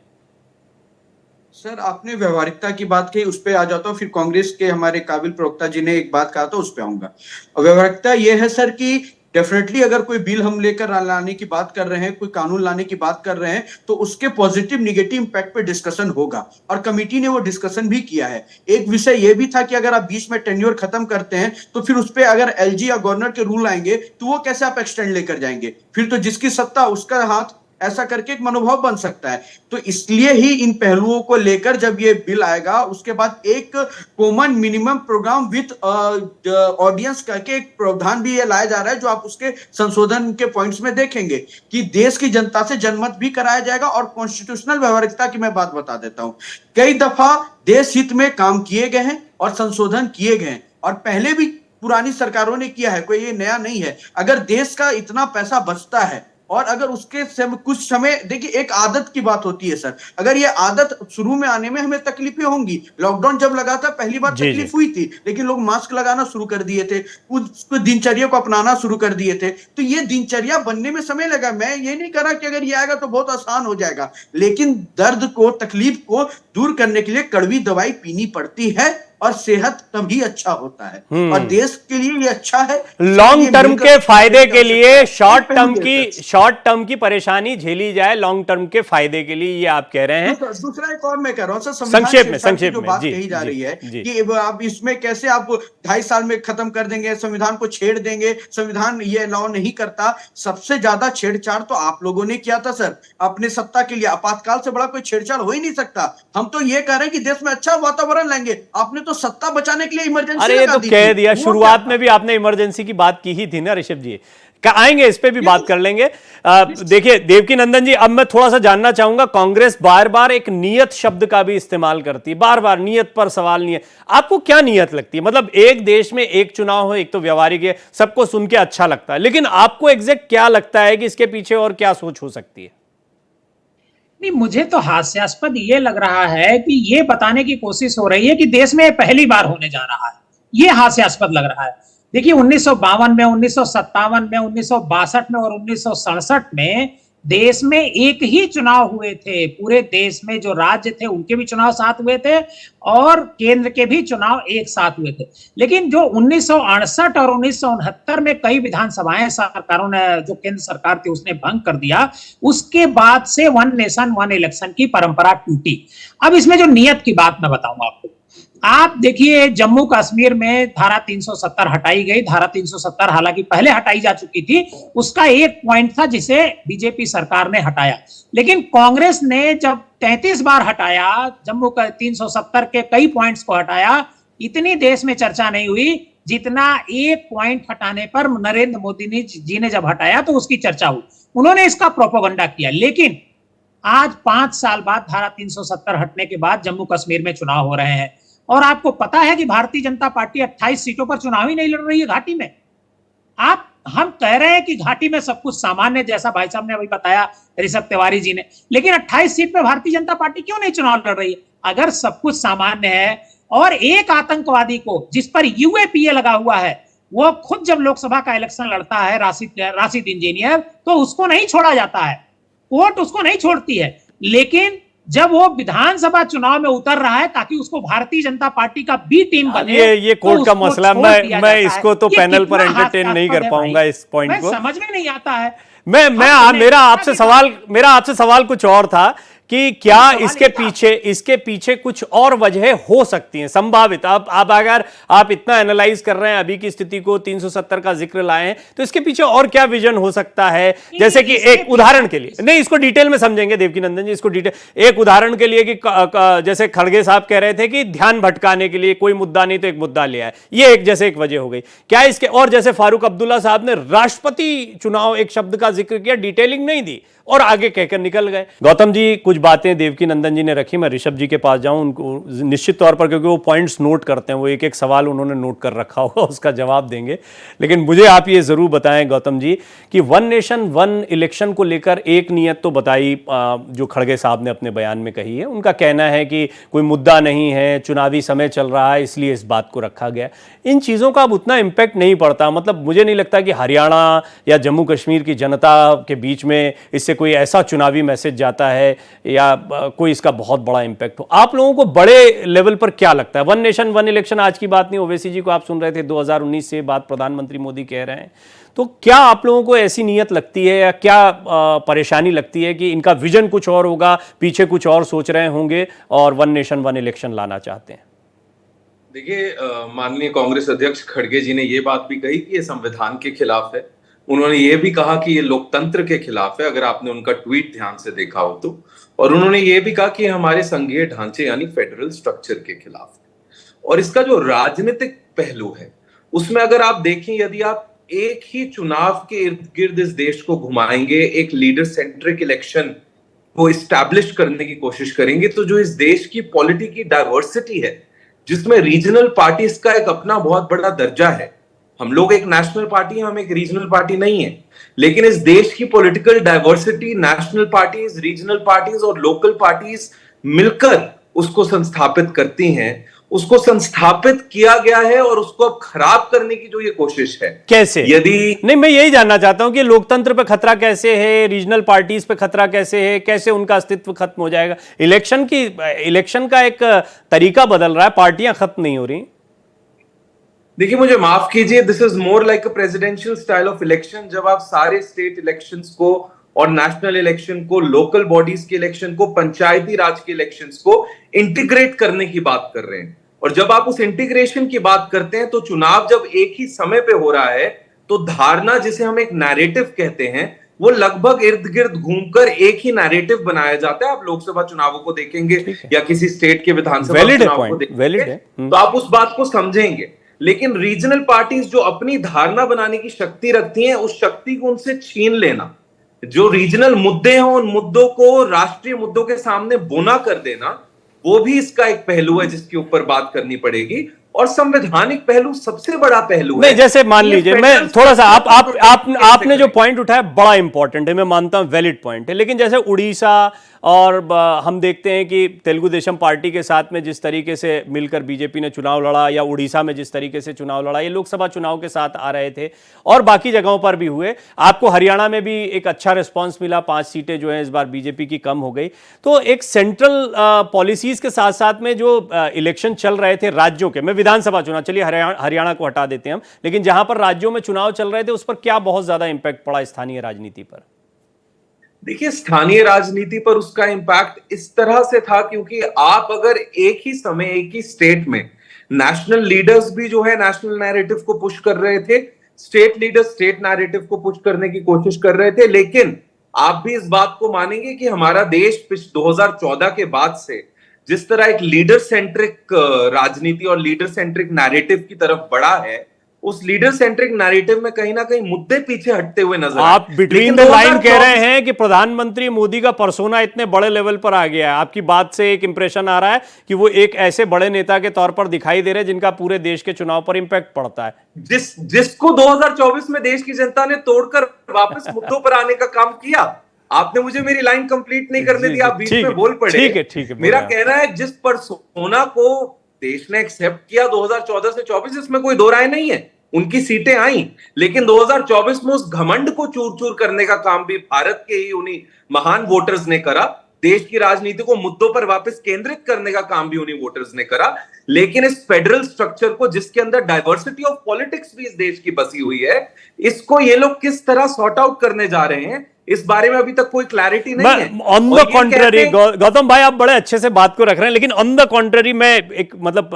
सर, आपने व्यवहारिकता की बात कही, उस पर आ जाता हूं। फिर कांग्रेस के हमारे काबिल प्रवक्ता जी ने एक बात कहा था, उस पर आऊंगा। व्यवहारिकता यह है सर कि डेफिनेटली अगर कोई बिल हम लेकर लाने की बात कर रहे हैं, कोई कानून लाने की बात कर रहे हैं, तो उसके पॉजिटिव निगेटिव इंपैक्ट पे डिस्कशन होगा और कमेटी ने वो डिस्कशन भी किया है। एक विषय ये भी था कि अगर आप बीच में टेन्योर खत्म करते हैं तो फिर उस पर अगर एलजी या गवर्नर के रूल आएंगे तो वो कैसे आप एक्सटेंड लेकर जाएंगे? फिर तो जिसकी सत्ता उसका हाथ, ऐसा करके एक मनोभाव बन सकता है। तो इसलिए ही इन पहलुओं को लेकर जब ये बिल आएगा उसके बाद एक common minimum programme with audience करके एक प्रावधान भी ये लाया जा रहा है, जो आप उसके संशोधन के पॉइंट्स में देखेंगे कि देश की जनता से जनमत भी कराया जाएगा। और कॉन्स्टिट्यूशनल व्यवहारिकता की मैं बात बता देता हूं, कई दफा देश हित में काम किए गए हैं और संशोधन किए गए हैं और पहले भी पुरानी सरकारों ने किया है, कोई ये नया नहीं है। अगर देश का इतना पैसा बचता है और अगर उसके कुछ समय, देखिए एक आदत की बात होती है सर, अगर ये आदत शुरू में आने में हमें तकलीफें होंगी। लॉकडाउन जब लगा था पहली बार तकलीफ हुई थी, लेकिन लोग मास्क लगाना शुरू कर दिए थे, कुछ दिनचर्या को अपनाना शुरू कर दिए थे। तो ये दिनचर्या बनने में समय लगा। मैं ये नहीं कह रहा कि अगर ये आएगा तो बहुत आसान हो जाएगा, लेकिन दर्द को, तकलीफ को दूर करने के लिए कड़वी दवाई पीनी पड़ती है और सेहत तभी अच्छा होता है और देश के लिए ये अच्छा है। लॉन्ग टर्म के फायदे के लिए शॉर्ट टर्म की परेशानी झेली जाए, लॉन्ग टर्म के फायदे के लिए, ये आप कह रहे हैं। दूसरा एक और मैं कह रहा हूं सर, संक्षेप में बात कही जा रही है कि आप इसमें कैसे आप 2.5 साल में खत्म कर देंगे, संविधान को छेड़ देंगे, संविधान ये अलाउ नहीं करता। सबसे ज्यादा छेड़छाड़ तो आप लोगों ने किया था सर अपने सत्ता के लिए। आपातकाल से बड़ा कोई छेड़छाड़ हो ही नहीं सकता। हम तो ये कह रहे हैं कि देश में अच्छा वातावरण लाएंगे, आपने तो सत्ता बचाने के लिए इमरजेंसी अरे तो कह दिया, शुरुआत में भी आपने इमरजेंसी की बात की ही थी ना ऋषभ जी। आएंगे इस पे भी बात कर लेंगे। देखिए देवकी नंदन जी, अब मैं थोड़ा सा जानना चाहूंगा, कांग्रेस बार बार एक नियत शब्द का भी इस्तेमाल करती है, बार बार नियत पर सवाल। नियत, आपको क्या नियत लगती है? मतलब एक देश में एक चुनाव हो, एक तो व्यवहारिक है, सबको सुन के अच्छा लगता है, लेकिन आपको एग्जैक्ट क्या लगता है कि इसके पीछे और क्या सोच हो सकती है? नहीं, मुझे तो हास्यास्पद ये लग रहा है कि ये बताने की कोशिश हो रही है कि देश में पहली बार होने जा रहा है। ये हास्यास्पद लग रहा है। देखिए 1952 में, 1957 में, 1962 में और 1967 में देश में एक ही चुनाव हुए थे। पूरे देश में जो राज्य थे उनके भी चुनाव साथ हुए थे और केंद्र के भी चुनाव एक साथ हुए थे। लेकिन जो 1968 और 1969 में कई विधानसभाएं सरकारों ने, जो केंद्र सरकार थी उसने भंग कर दिया, उसके बाद से वन नेशन वन इलेक्शन की परंपरा टूटी। अब इसमें जो नियत की बात मैं बताऊंगा आपको। आप देखिए जम्मू कश्मीर में धारा 370 हटाई गई। धारा 370 हालांकि पहले हटाई जा चुकी थी, उसका एक पॉइंट था जिसे बीजेपी सरकार ने हटाया। लेकिन कांग्रेस ने जब 33 बार हटाया, जम्मू का 370 के कई पॉइंट्स को हटाया, इतनी देश में चर्चा नहीं हुई जितना एक पॉइंट हटाने पर नरेंद्र मोदी जी ने जब हटाया तो उसकी चर्चा हुई। उन्होंने इसका प्रोपेगेंडा किया। लेकिन आज 5 साल बाद धारा 370 हटने के बाद जम्मू कश्मीर में चुनाव हो रहे हैं और आपको पता है कि भारतीय जनता पार्टी 28 सीटों पर चुनाव ही नहीं लड़ रही है घाटी में। हम कह रहे हैं कि घाटी में सब कुछ सामान्य, जैसा भाई साहब ने अभी बताया, ऋषभ तिवारी जी ने, लेकिन 28 सीट पे भारतीय जनता पार्टी क्यों नहीं चुनाव लड़ रही है? अगर सब कुछ सामान्य है और एक आतंकवादी को, जिस पर यूएपीए लगा हुआ है, वो खुद जब लोकसभा का इलेक्शन लड़ता है, राशिद इंजीनियर, तो उसको नहीं छोड़ा जाता है, कोर्ट उसको नहीं छोड़ती है। लेकिन जब वो विधानसभा चुनाव में उतर रहा है ताकि उसको भारतीय जनता पार्टी का बी टीम बने, ये कोर्ट तो का उसको मसला, छोड़ दिया मैं जाता इसको है। तो ये पैनल पर कितना एंटरटेन नहीं कर हास्यास्पद है पाऊंगा भाई। इस पॉइंट को। समझ में नहीं आता है। मैं मेरा आपसे सवाल कुछ और था कि क्या इसके पीछे कुछ और वजह हो सकती हैं संभावित। आप अगर आप इतना एनालाइज कर रहे हैं, अभी की स्थिति को 370 का जिक्र लाए हैं, तो इसके पीछे और क्या विजन हो सकता है? जैसे कि एक उदाहरण के लिए, नहीं इसको डिटेल में समझेंगे देवकीनंदन जी, इसको डिटेल, एक उदाहरण के लिए कि जैसे खड़गे साहब कह रहे थे कि ध्यान भटकाने के लिए कोई मुद्दा नहीं तो एक मुद्दा ले आए, ये एक जैसे एक वजह हो गई क्या इसके? और जैसे फारूक अब्दुल्ला साहब ने राष्ट्रपति चुनाव एक शब्द का जिक्र किया, डिटेलिंग नहीं दी और आगे कहकर निकल गए। गौतम जी कुछ बातें देवकीनंदन जी ने रखी, मैं ऋषभ जी के पास जाऊं, उनको निश्चित तौर पर, क्योंकि वो पॉइंट्स नोट करते हैं, वो एक एक सवाल उन्होंने नोट कर रखा होगा, उसका जवाब देंगे। लेकिन मुझे आप ये जरूर बताएं गौतम जी कि वन नेशन वन इलेक्शन को लेकर एक नियत तो बताई जो खड़गे साहब ने अपने बयान में कही है, उनका कहना है कि कोई मुद्दा नहीं है, चुनावी समय चल रहा है इसलिए इस बात को रखा गया। इन चीज़ों का अब उतना इम्पैक्ट नहीं पड़ता, मतलब मुझे नहीं लगता कि हरियाणा या जम्मू कश्मीर की जनता के बीच में इससे कोई ऐसा चुनावी मैसेज जाता है या कोई इसका बहुत बड़ा इंपैक्ट हो। आप लोगों को बड़े लेवल पर क्या लगता है? वन नेशन वन इलेक्शन आज की बात नहीं, ओवैसी जी को आप सुन रहे थे 2019 से बात प्रधानमंत्री मोदी कह रहे हैं, तो क्या आप लोगों को ऐसी नीयत लगती है या क्या परेशानी लगती है कि इनका विजन कुछ और होगा, पीछे कुछ और सोच रहे होंगे और वन नेशन वन इलेक्शन लाना चाहते हैं? देखिए, माननीय कांग्रेस अध्यक्ष खड़गे जी ने ये बात भी कही कि ये संविधान के खिलाफ है। उन्होंने ये भी कहा कि ये लोकतंत्र के खिलाफ है, अगर आपने उनका ट्वीट ध्यान से देखा हो तो। और उन्होंने ये भी कहा कि हमारे संघीय ढांचे यानी फेडरल स्ट्रक्चर के खिलाफ है। और इसका जो राजनीतिक पहलू है उसमें अगर आप देखें, यदि आप एक ही चुनाव के इर्द गिर्द इस देश को घुमाएंगे, एक लीडर सेंट्रिक इलेक्शन को इस्टेब्लिश करने की कोशिश करेंगे, तो जो इस देश की पॉलिटी की डाइवर्सिटी है, जिसमें रीजनल पार्टीज का एक अपना बहुत बड़ा दर्जा है, हम लोग एक नेशनल पार्टी हैं, हम एक रीजनल पार्टी नहीं है, लेकिन इस देश की political diversity, national parties, regional parties और लोकल पार्टीज मिलकर उसको संस्थापित करती हैं। उसको संस्थापित किया गया है और उसको अब खराब करने की जो ये कोशिश है, कैसे? यदि नहीं, मैं यही जानना चाहता हूं कि लोकतंत्र पे खतरा कैसे है, रीजनल पार्टीज पे खतरा कैसे है, कैसे उनका अस्तित्व खत्म हो जाएगा? इलेक्शन का एक तरीका बदल रहा है, पार्टियां खत्म नहीं हो रही। देखिए, मुझे माफ कीजिए, this is more like a presidential style of election, जब आप सारे स्टेट इलेक्शंस को और नेशनल इलेक्शन को, लोकल बॉडीज के इलेक्शन को, पंचायती राज के इलेक्शंस को इंटीग्रेट करने की बात कर रहे हैं। और जब आप उस इंटीग्रेशन की बात करते हैं तो चुनाव जब एक ही समय पे हो रहा है तो धारणा, जिसे हम एक नैरेटिव कहते हैं, वो लगभग इर्द गिर्द घूमकर एक ही नैरेटिव बनाया जाता है। आप लोकसभा चुनावों को देखेंगे या किसी स्टेट के विधानसभा चुनाव को देखेंगे तो आप उस बात को समझेंगे। लेकिन रीजनल पार्टीज जो अपनी धारणा बनाने की शक्ति रखती हैं, उस शक्ति को उनसे छीन लेना, जो रीजनल मुद्दे हैं उन मुद्दों को राष्ट्रीय मुद्दों के सामने बोना कर देना, वो भी इसका एक पहलू है जिसके ऊपर बात करनी पड़ेगी। और संवैधानिक पहलू सबसे बड़ा पहलू है। नहीं, जैसे मान लीजिए, मैं थोड़ा सा आपने जो पॉइंट उठाया बड़ा इंपॉर्टेंट है, मैं मानता हूं वैलिड पॉइंट है, लेकिन जैसे उड़ीसा और हम देखते हैं कि तेलुगु देशम पार्टी के साथ में जिस तरीके से मिलकर बीजेपी ने चुनाव लड़ा, या उड़ीसा में जिस तरीके से चुनाव लड़ा, ये लोकसभा चुनाव के साथ आ रहे थे और बाकी जगहों पर भी हुए। आपको हरियाणा में भी एक अच्छा रिस्पॉन्स मिला, 5 सीटें जो हैं इस बार बीजेपी की कम हो गई। तो एक सेंट्रल पॉलिसीज के साथ साथ में जो इलेक्शन चल रहे थे राज्यों के, मैं विधानसभा चुनाव, चलिए हरियाणा को हटा देते हैं हम, लेकिन जहां पर राज्यों में चुनाव चल रहे थे उस पर क्या बहुत ज्यादा इंपैक्ट पड़ा स्थानीय राजनीति पर? देखिए, स्थानीय राजनीति पर उसका इंपैक्ट इस तरह से था क्योंकि आप अगर एक ही समय एक ही स्टेट में नेशनल लीडर्स भी जो है नेशनल नैरेटिव को पुश कर रहे थे, स्टेट लीडर्स स्टेट नैरेटिव को पुश करने की कोशिश कर रहे थे, लेकिन आप भी इस बात को मानेंगे कि हमारा देश 2014 के बाद से जिस तरह एक लीडर सेंट्रिक राजनीति और लीडर सेंट्रिक नैरेटिव की तरफ बढ़ा है, उस लीडर सेंट्रिक नैरेटिव में कहीं ना कहीं मुद्दे पीछे हटते हुए नजर आए। आप बिटवीन द लेकिन लाइन कह 2024 रहे हैं कि प्रधानमंत्री मोदी का पर्सोना इतने बड़े लेवल पर आ गया है। आपकी बात से एक इंप्रेशन आ रहा है कि वो एक ऐसे बड़े नेता के तौर पर दिखाई दे रहे हैं जिनका पूरे देश के चुनाव पर इंपैक्ट पड़ता है। जिसको 2024 में देश की जनता ने तोड़कर वापस मुद्दों पर आने का काम किया। आपने मुझे मेरी लाइन कंप्लीट नहीं करने दी, आप बीच में बोल पड़े। ठीक है, मेरा कहना है जिस पर्सोना को देश ने एक्सेप्ट किया 2014 से 24, इसमें कोई दो राय नहीं है, उनकी सीटें आई, लेकिन 2024 में उस घमंड को चूर चूर करने का काम भी भारत के ही उन्हीं महान वोटर्स ने करा। देश की राजनीति को मुद्दों पर वापस केंद्रित करने का काम भी उन्हीं वोटर्स ने करा। लेकिन इस फेडरल स्ट्रक्चर को, जिसके अंदर डाइवर्सिटी ऑफ पॉलिटिक्स भी इस देश की बसी हुई है, इसको ये लोग किस तरह सॉर्ट आउट करने जा रहे हैं, इस बारे में अभी तक कोई क्लैरिटी नहीं है। ऑन द कॉन्ट्ररी, गौतम भाई आप बड़े अच्छे से बात को रख रहे हैं, लेकिन ऑन द कॉन्ट्ररी मैं एक मतलब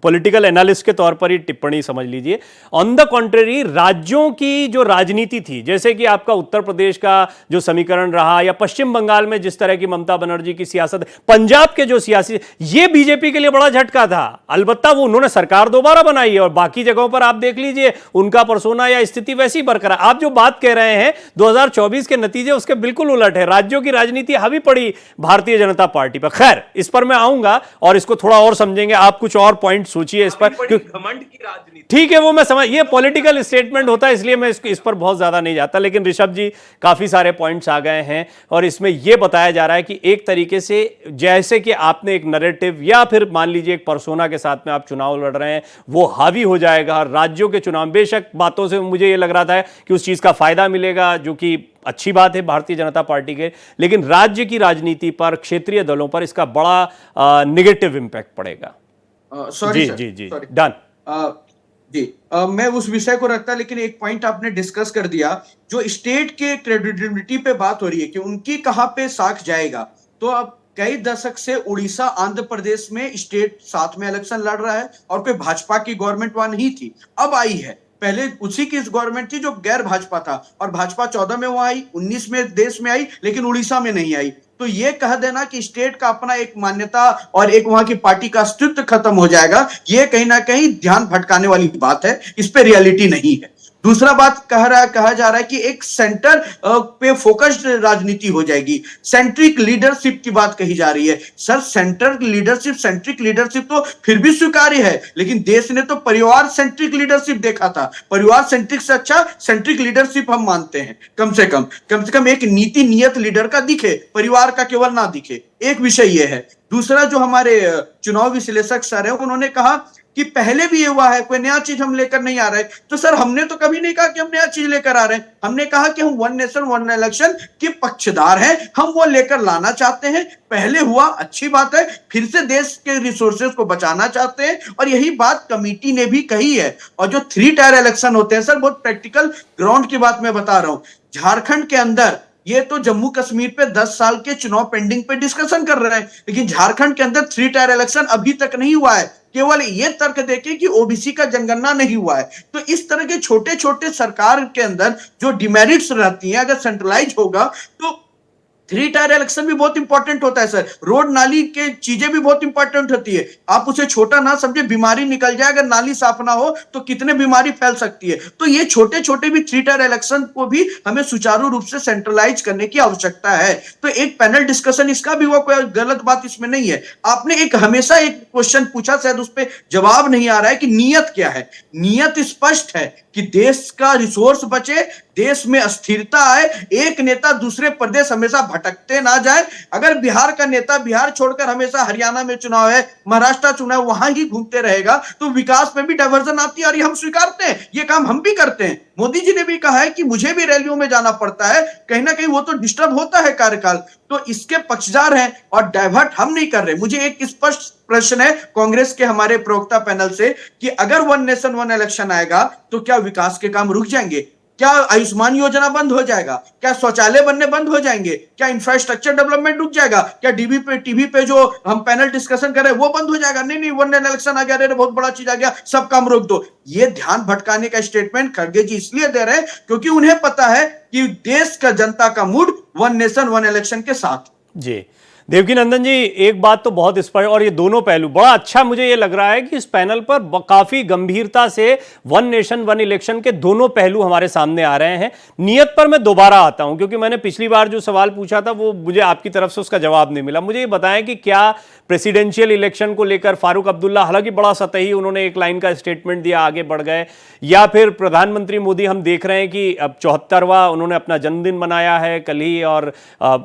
पॉलिटिकल एनालिस्ट के तौर पर ही टिप्पणी समझ लीजिए। ऑन द कॉन्ट्ररी राज्यों की जो राजनीति थी, जैसे कि आपका उत्तर प्रदेश का जो समीकरण रहा, या पश्चिम बंगाल में जिस तरह की ममता बनर्जी की सियासत, पंजाब के जो सियासी, ये बीजेपी के लिए बड़ा झटका था। अलबत्ता वो उन्होंने सरकार दोबारा बनाई है और बाकी जगहों पर आप देख लीजिए उनका पर्सोना या स्थिति वैसी बरकरार। आप जो बात कह रहे हैं 2024 के नतीजे उसके बिल्कुल उलट है। राज्यों की राजनीति हावी पड़ी भारतीय जनता पार्टी पर। खैर, इस पर मैं आऊंगा और इसको थोड़ा और समझेंगे। आप कुछ और पॉइंट सोचिए इस पर। घमंड की राजनीति, ठीक है, वो मैं समझ, ये पॉलिटिकल स्टेटमेंट होता है, इसलिए मैं इस पर बहुत ज्यादा नहीं जाता। लेकिन ऋषभ जी, काफी सारे पॉइंट्स आ गए हैं और इसमें यह बताया जा रहा है कि एक तरीके से जैसे कि आपने एक नैरेटिव या फिर मान लीजिए एक पर्सोना के साथ में आप चुनाव लड़ रहे हैं, वो हावी हो जाएगा राज्यों के चुनाव। बेशक बातों से मुझे ये लग रहा था कि उस चीज का फायदा मिलेगा, जो कि अच्छी बात है भारतीय जनता पार्टी के, लेकिन राज्य की राजनीति पर, क्षेत्रीय दलों पर इसका बड़ा नेगेटिव इंपैक्ट पड़ेगा। सॉरी जी डन जी। मैं उस विषय को रखता, लेकिन एक पॉइंट आपने डिस्कस कर दिया, जो स्टेट के क्रेडिबिलिटी पे बात हो रही है कि उनकी कहां पे साख जाएगा। तो अब कई दशक से उड़ीसा, आंध्र प्रदेश में स्टेट साथ में इलेक्शन लड़ रहा है और कोई भाजपा की गवर्नमेंट वहां नहीं थी, अब आई है। पहले उसी की गवर्नमेंट थी जो गैर भाजपा था, और भाजपा 14 में वहां आई, 19 में देश में आई, लेकिन उड़ीसा में नहीं आई। तो ये कह देना कि स्टेट का अपना एक मान्यता और एक वहां की पार्टी का अस्तित्व खत्म हो जाएगा, ये कहीं ना कहीं ध्यान भटकाने वाली बात है, इस पे रियलिटी नहीं है। दूसरा बात कहा जा रहा है कि एक सेंटर पे फोकस्ड राजनीति हो जाएगी, सेंट्रिक लीडरशिप की बात कही जा रही है। सर, सेंट्रिक लीडरशिप तो फिर भी स्वीकार्य है, लेकिन देश ने तो परिवार सेंट्रिक लीडरशिप देखा था। परिवार सेंट्रिक से अच्छा सेंट्रिक लीडरशिप हम मानते हैं। कम से कम एक नीति नियत लीडर का दिखे, परिवार का केवल ना दिखे। एक विषय यह है। दूसरा, जो हमारे चुनाव विश्लेषक सर है, उन्होंने कहा कि पहले भी ये हुआ है, कोई नया चीज हम लेकर नहीं आ रहे। तो सर, हमने तो कभी नहीं कहा कि हम नया चीज लेकर आ रहे हैं। हमने कहा कि हम वन नेशन वन इलेक्शन के पक्षधार हैं, हम वो लेकर लाना चाहते हैं। पहले हुआ, अच्छी बात है, फिर से देश के रिसोर्सेज को बचाना चाहते हैं, और यही बात कमेटी ने भी कही है। और जो 3 टायर इलेक्शन होते हैं सर, बहुत प्रैक्टिकल ग्राउंड की बात मैं बता रहा हूं। झारखंड के अंदर ये तो जम्मू कश्मीर पे 10 साल के चुनाव पेंडिंग पे डिस्कशन कर रहे हैं, लेकिन झारखंड के अंदर 3 टायर इलेक्शन अभी तक नहीं हुआ है। केवल ये तर्क देके कि ओबीसी का जनगणना नहीं हुआ है। तो इस तरह के छोटे छोटे सरकार के अंदर जो डिमेरिट्स रहती हैं, अगर सेंट्रलाइज होगा तो 3 टायर इलेक्शन भी बहुत इंपॉर्टेंट होता है सर। रोड नाली के चीजें भी बहुत इंपॉर्टेंट होती है। आप उसे छोटा ना समझे, बीमारी निकल जाए, अगर नाली साफ ना हो तो कितने बीमारी फैल सकती है। तो ये छोटे छोटे भी 3 टायर इलेक्शन को भी हमें सुचारू रूप से सेंट्रलाइज करने की आवश्यकता है। तो एक पैनल डिस्कशन इसका भी हुआ, कोई गलत बात इसमें नहीं है। आपने एक हमेशा एक क्वेश्चन पूछा, शायद उस पर जवाब नहीं आ रहा है कि नियत क्या है। नियत स्पष्ट है कि देश का रिसोर्स बचे, देश में अस्थिरता आए, एक नेता दूसरे प्रदेश हमेशा भटकते ना जाए। अगर बिहार का नेता बिहार छोड़कर हमेशा हरियाणा में चुनाव है, महाराष्ट्र चुनाव, वहां ही घूमते रहेगा, तो विकास में भी डाइवर्जन आती है। और ये हम स्वीकारते हैं, ये काम हम भी करते हैं। मोदी जी ने भी कहा है कि मुझे भी रैलियों में जाना पड़ता है, कहीं ना कहीं वो तो डिस्टर्ब होता है कार्यकाल। तो इसके पक्षदार हैं और डाइवर्ट हम नहीं कर रहे। मुझे एक स्पष्ट प्रश्न है कांग्रेस के हमारे प्रवक्ता पैनल से कि अगर वन नेशन वन इलेक्शन आएगा तो क्या विकास के काम रुक जाएंगे? क्या आयुष्मान योजना बंद हो जाएगा? क्या शौचालय बनने बंद हो जाएंगे? क्या इंफ्रास्ट्रक्चर डेवलपमेंट रुक जाएगा? क्या टीवी पे जो हम पैनल डिस्कशन कर रहे हैं वो बंद हो जाएगा? नहीं, वन नेशन इलेक्शन आ गया, अरे बहुत बड़ा चीज आ गया, सब काम रोक दो। ये ध्यान भटकाने का स्टेटमेंट खड़गे जी इसलिए दे रहे हैं क्योंकि उन्हें पता है कि देश का जनता का mood one nation one election के साथ। जी देवकी नंदन जी, एक बात तो बहुत स्पष्ट, और ये दोनों पहलू बड़ा अच्छा मुझे ये लग रहा है कि इस पैनल पर काफी गंभीरता से वन नेशन वन इलेक्शन के दोनों पहलू हमारे सामने आ रहे हैं। नियत पर मैं दोबारा आता हूं, क्योंकि मैंने पिछली बार जो सवाल पूछा था वो मुझे आपकी तरफ से उसका जवाब नहीं मिला। मुझे ये बताएं कि क्या प्रेसिडेंशियल इलेक्शन को लेकर फारूक अब्दुल्ला, हालांकि बड़ा सतही उन्होंने एक लाइन का स्टेटमेंट दिया, आगे बढ़ गए, या फिर प्रधानमंत्री मोदी हम देख रहे हैं कि अब 74वां उन्होंने अपना जन्मदिन मनाया है कल ही, और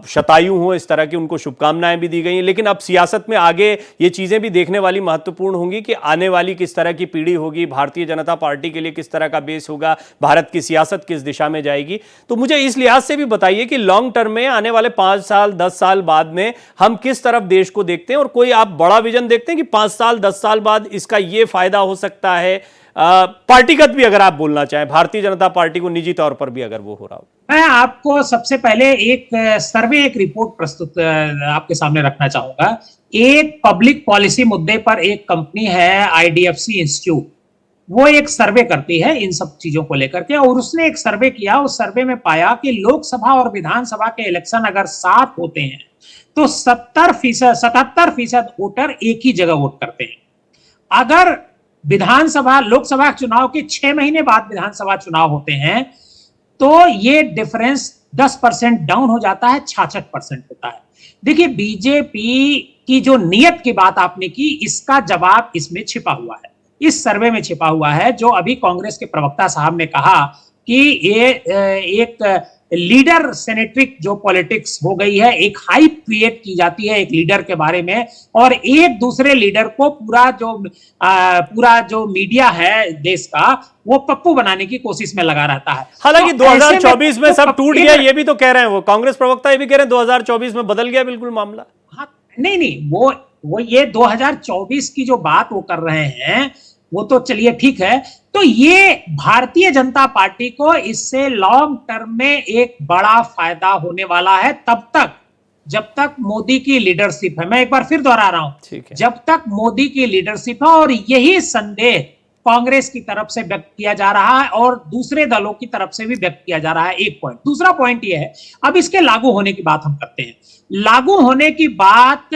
शतायु हो इस तरह की उनको शुभकामनाएं भी दी गई हैं। लेकिन अब सियासत में आगे ये चीजें भी देखने वाली महत्वपूर्ण होंगी कि आने वाली किस तरह की पीढ़ी होगी, भारतीय जनता पार्टी के लिए किस तरह का बेस होगा, भारत की सियासत किस दिशा में जाएगी। तो मुझे इस लिहाज से भी बताइए कि लॉन्ग टर्म में आने वाले 5 साल 10 साल बाद में हम किस तरफ देश को देखते हैं, और कोई आप बड़ा विजन देखते हैं कि 5 साल 10 साल बाद इसका यह फायदा हो सकता है, पार्टीगत भी अगर आप बोलना चाहें, भारतीय जनता पार्टी को निजी तौर पर भी अगर वो हो रहा हो। मैं आपको सबसे पहले एक सर्वे, एक रिपोर्ट प्रस्तुत आपके सामने रखना चाहूंगा। एक पब्लिक पॉलिसी मुद्दे पर एक कंपनी है IDFC इंस्टीट्यूट, वो एक सर्वे करती है इन सब चीजों को लेकर के, और उसने एक सर्वे किया। उस सर्वे में पाया कि लोकसभा और विधानसभा के इलेक्शन अगर साथ होते हैं तो 77% वोटर एक ही जगह वोट करते हैं। अगर लोकसभा चुनाव के 6 महीने बाद विधानसभा चुनाव होते हैं तो ये डिफरेंस 10% डाउन हो जाता है, 66% होता है। देखिए, बीजेपी की जो नियत की बात आपने की, इसका जवाब इसमें छिपा हुआ है, इस सर्वे में छिपा हुआ है। जो अभी कांग्रेस के प्रवक्ता साहब ने कहा कि ये एक लीडर सेनेट्रिक जो पॉलिटिक्स हो गई है, एक हाइप क्रिएट की जाती है एक लीडर के बारे में, और एक दूसरे लीडर को पूरा जो मीडिया है देश का, वो पप्पू बनाने की कोशिश में लगा रहता है। हालांकि तो 2024 में सब टूट गया, ये भी तो कह रहे हैं वो कांग्रेस प्रवक्ता, ये भी कह रहे हैं 2024 में बदल गया बिल्कुल मामला। हाँ, नहीं, वो ये 2024 की जो बात वो कर रहे हैं वो तो चलिए ठीक है। तो ये भारतीय जनता पार्टी को इससे लॉन्ग टर्म में एक बड़ा फायदा होने वाला है, तब तक जब तक मोदी की लीडरशिप है। मैं एक बार फिर दोहरा रहा हूं, जब तक मोदी की लीडरशिप है, और यही संदेह कांग्रेस की तरफ से व्यक्त किया जा रहा है और दूसरे दलों की तरफ से भी व्यक्त किया जा रहा है। एक पॉइंट। दूसरा पॉइंट यह है, अब इसके लागू होने की बात हम करते हैं। लागू होने की बात,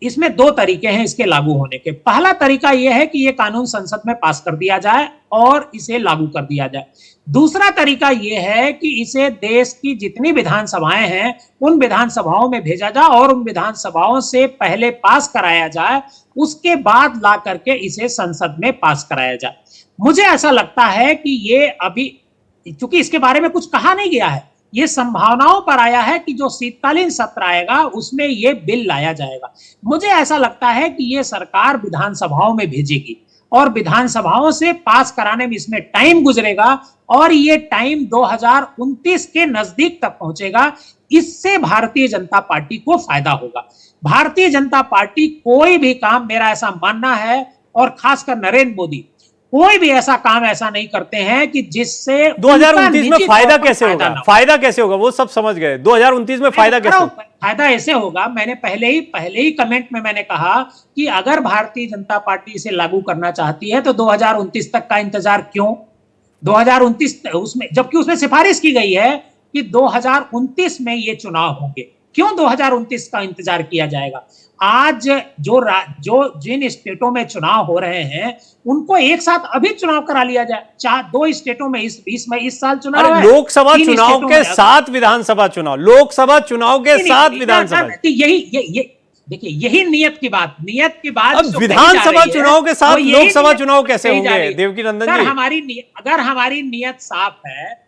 इसमें 2 तरीके हैं इसके लागू होने के। पहला तरीका यह है कि यह कानून संसद में पास कर दिया जाए और इसे लागू कर दिया जाए। दूसरा तरीका यह है कि इसे देश की जितनी विधानसभाएं हैं उन विधानसभाओं में भेजा जाए और उन विधानसभाओं से पहले पास कराया जाए, उसके बाद ला करके इसे संसद में पास कराया जाए। मुझे ऐसा लगता है कि ये अभी, चूंकि इसके बारे में कुछ कहा नहीं गया है, ये संभावनाओं पर आया है कि जो शीतकालीन सत्र आएगा उसमें ये बिल लाया जाएगा। मुझे ऐसा लगता है कि ये सरकार विधानसभाओं में भेजेगी और विधानसभाओं से पास कराने में इसमें टाइम गुजरेगा, और ये टाइम 2029 के नजदीक तक पहुंचेगा। इससे भारतीय जनता पार्टी को फायदा होगा। भारतीय जनता पार्टी कोई भी काम, मेरा ऐसा मानना है, और खासकर नरेंद्र मोदी कोई भी ऐसा काम ऐसा नहीं करते हैं कि जिससे 2029 में फायदा कैसे होगा, फायदा कैसे होगा, वो सब समझ गए। 2029 में फायदा कैसे होगा? फायदा ऐसे होगा, मैंने पहले ही कमेंट में मैंने कहा कि अगर भारतीय जनता पार्टी इसे लागू करना चाहती है तो 2029 तक का इंतजार क्यों? 2029 उसमें, जबकि उसमें सिफारिश की गई है कि 2029 में ये चुनाव होंगे, क्यों 2029 का इंतजार किया जाएगा? आज जिन स्टेटों में चुनाव हो रहे हैं उनको एक साथ अभी चुनाव करा लिया जाए। 2 स्टेटों में इस साल चुनाव है, लोकसभा चुनाव के साथ विधानसभा चुनाव, लोकसभा चुनाव के साथ विधानसभा। देखिए, यही नियत की बात अब विधानसभा चुनाव के साथ लोकसभा चुनाव कैसे होंगे देवकी नंदन जी? अगर हमारी नियत साफ है,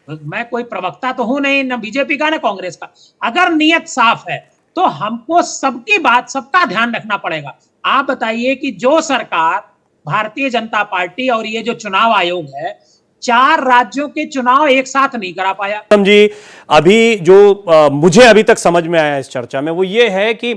मैं कोई प्रवक्ता तो हूं नहीं, न बीजेपी का न कांग्रेस का। अगर नियत साफ है तो हमको सबका ध्यान रखना पड़ेगा। आप बताइए कि जो सरकार, भारतीय जनता पार्टी और ये जो चुनाव आयोग है, 4 राज्यों के चुनाव एक साथ नहीं करा पाया। जी, अभी जो मुझे अभी तक समझ में आया इस चर्चा में वो ये है कि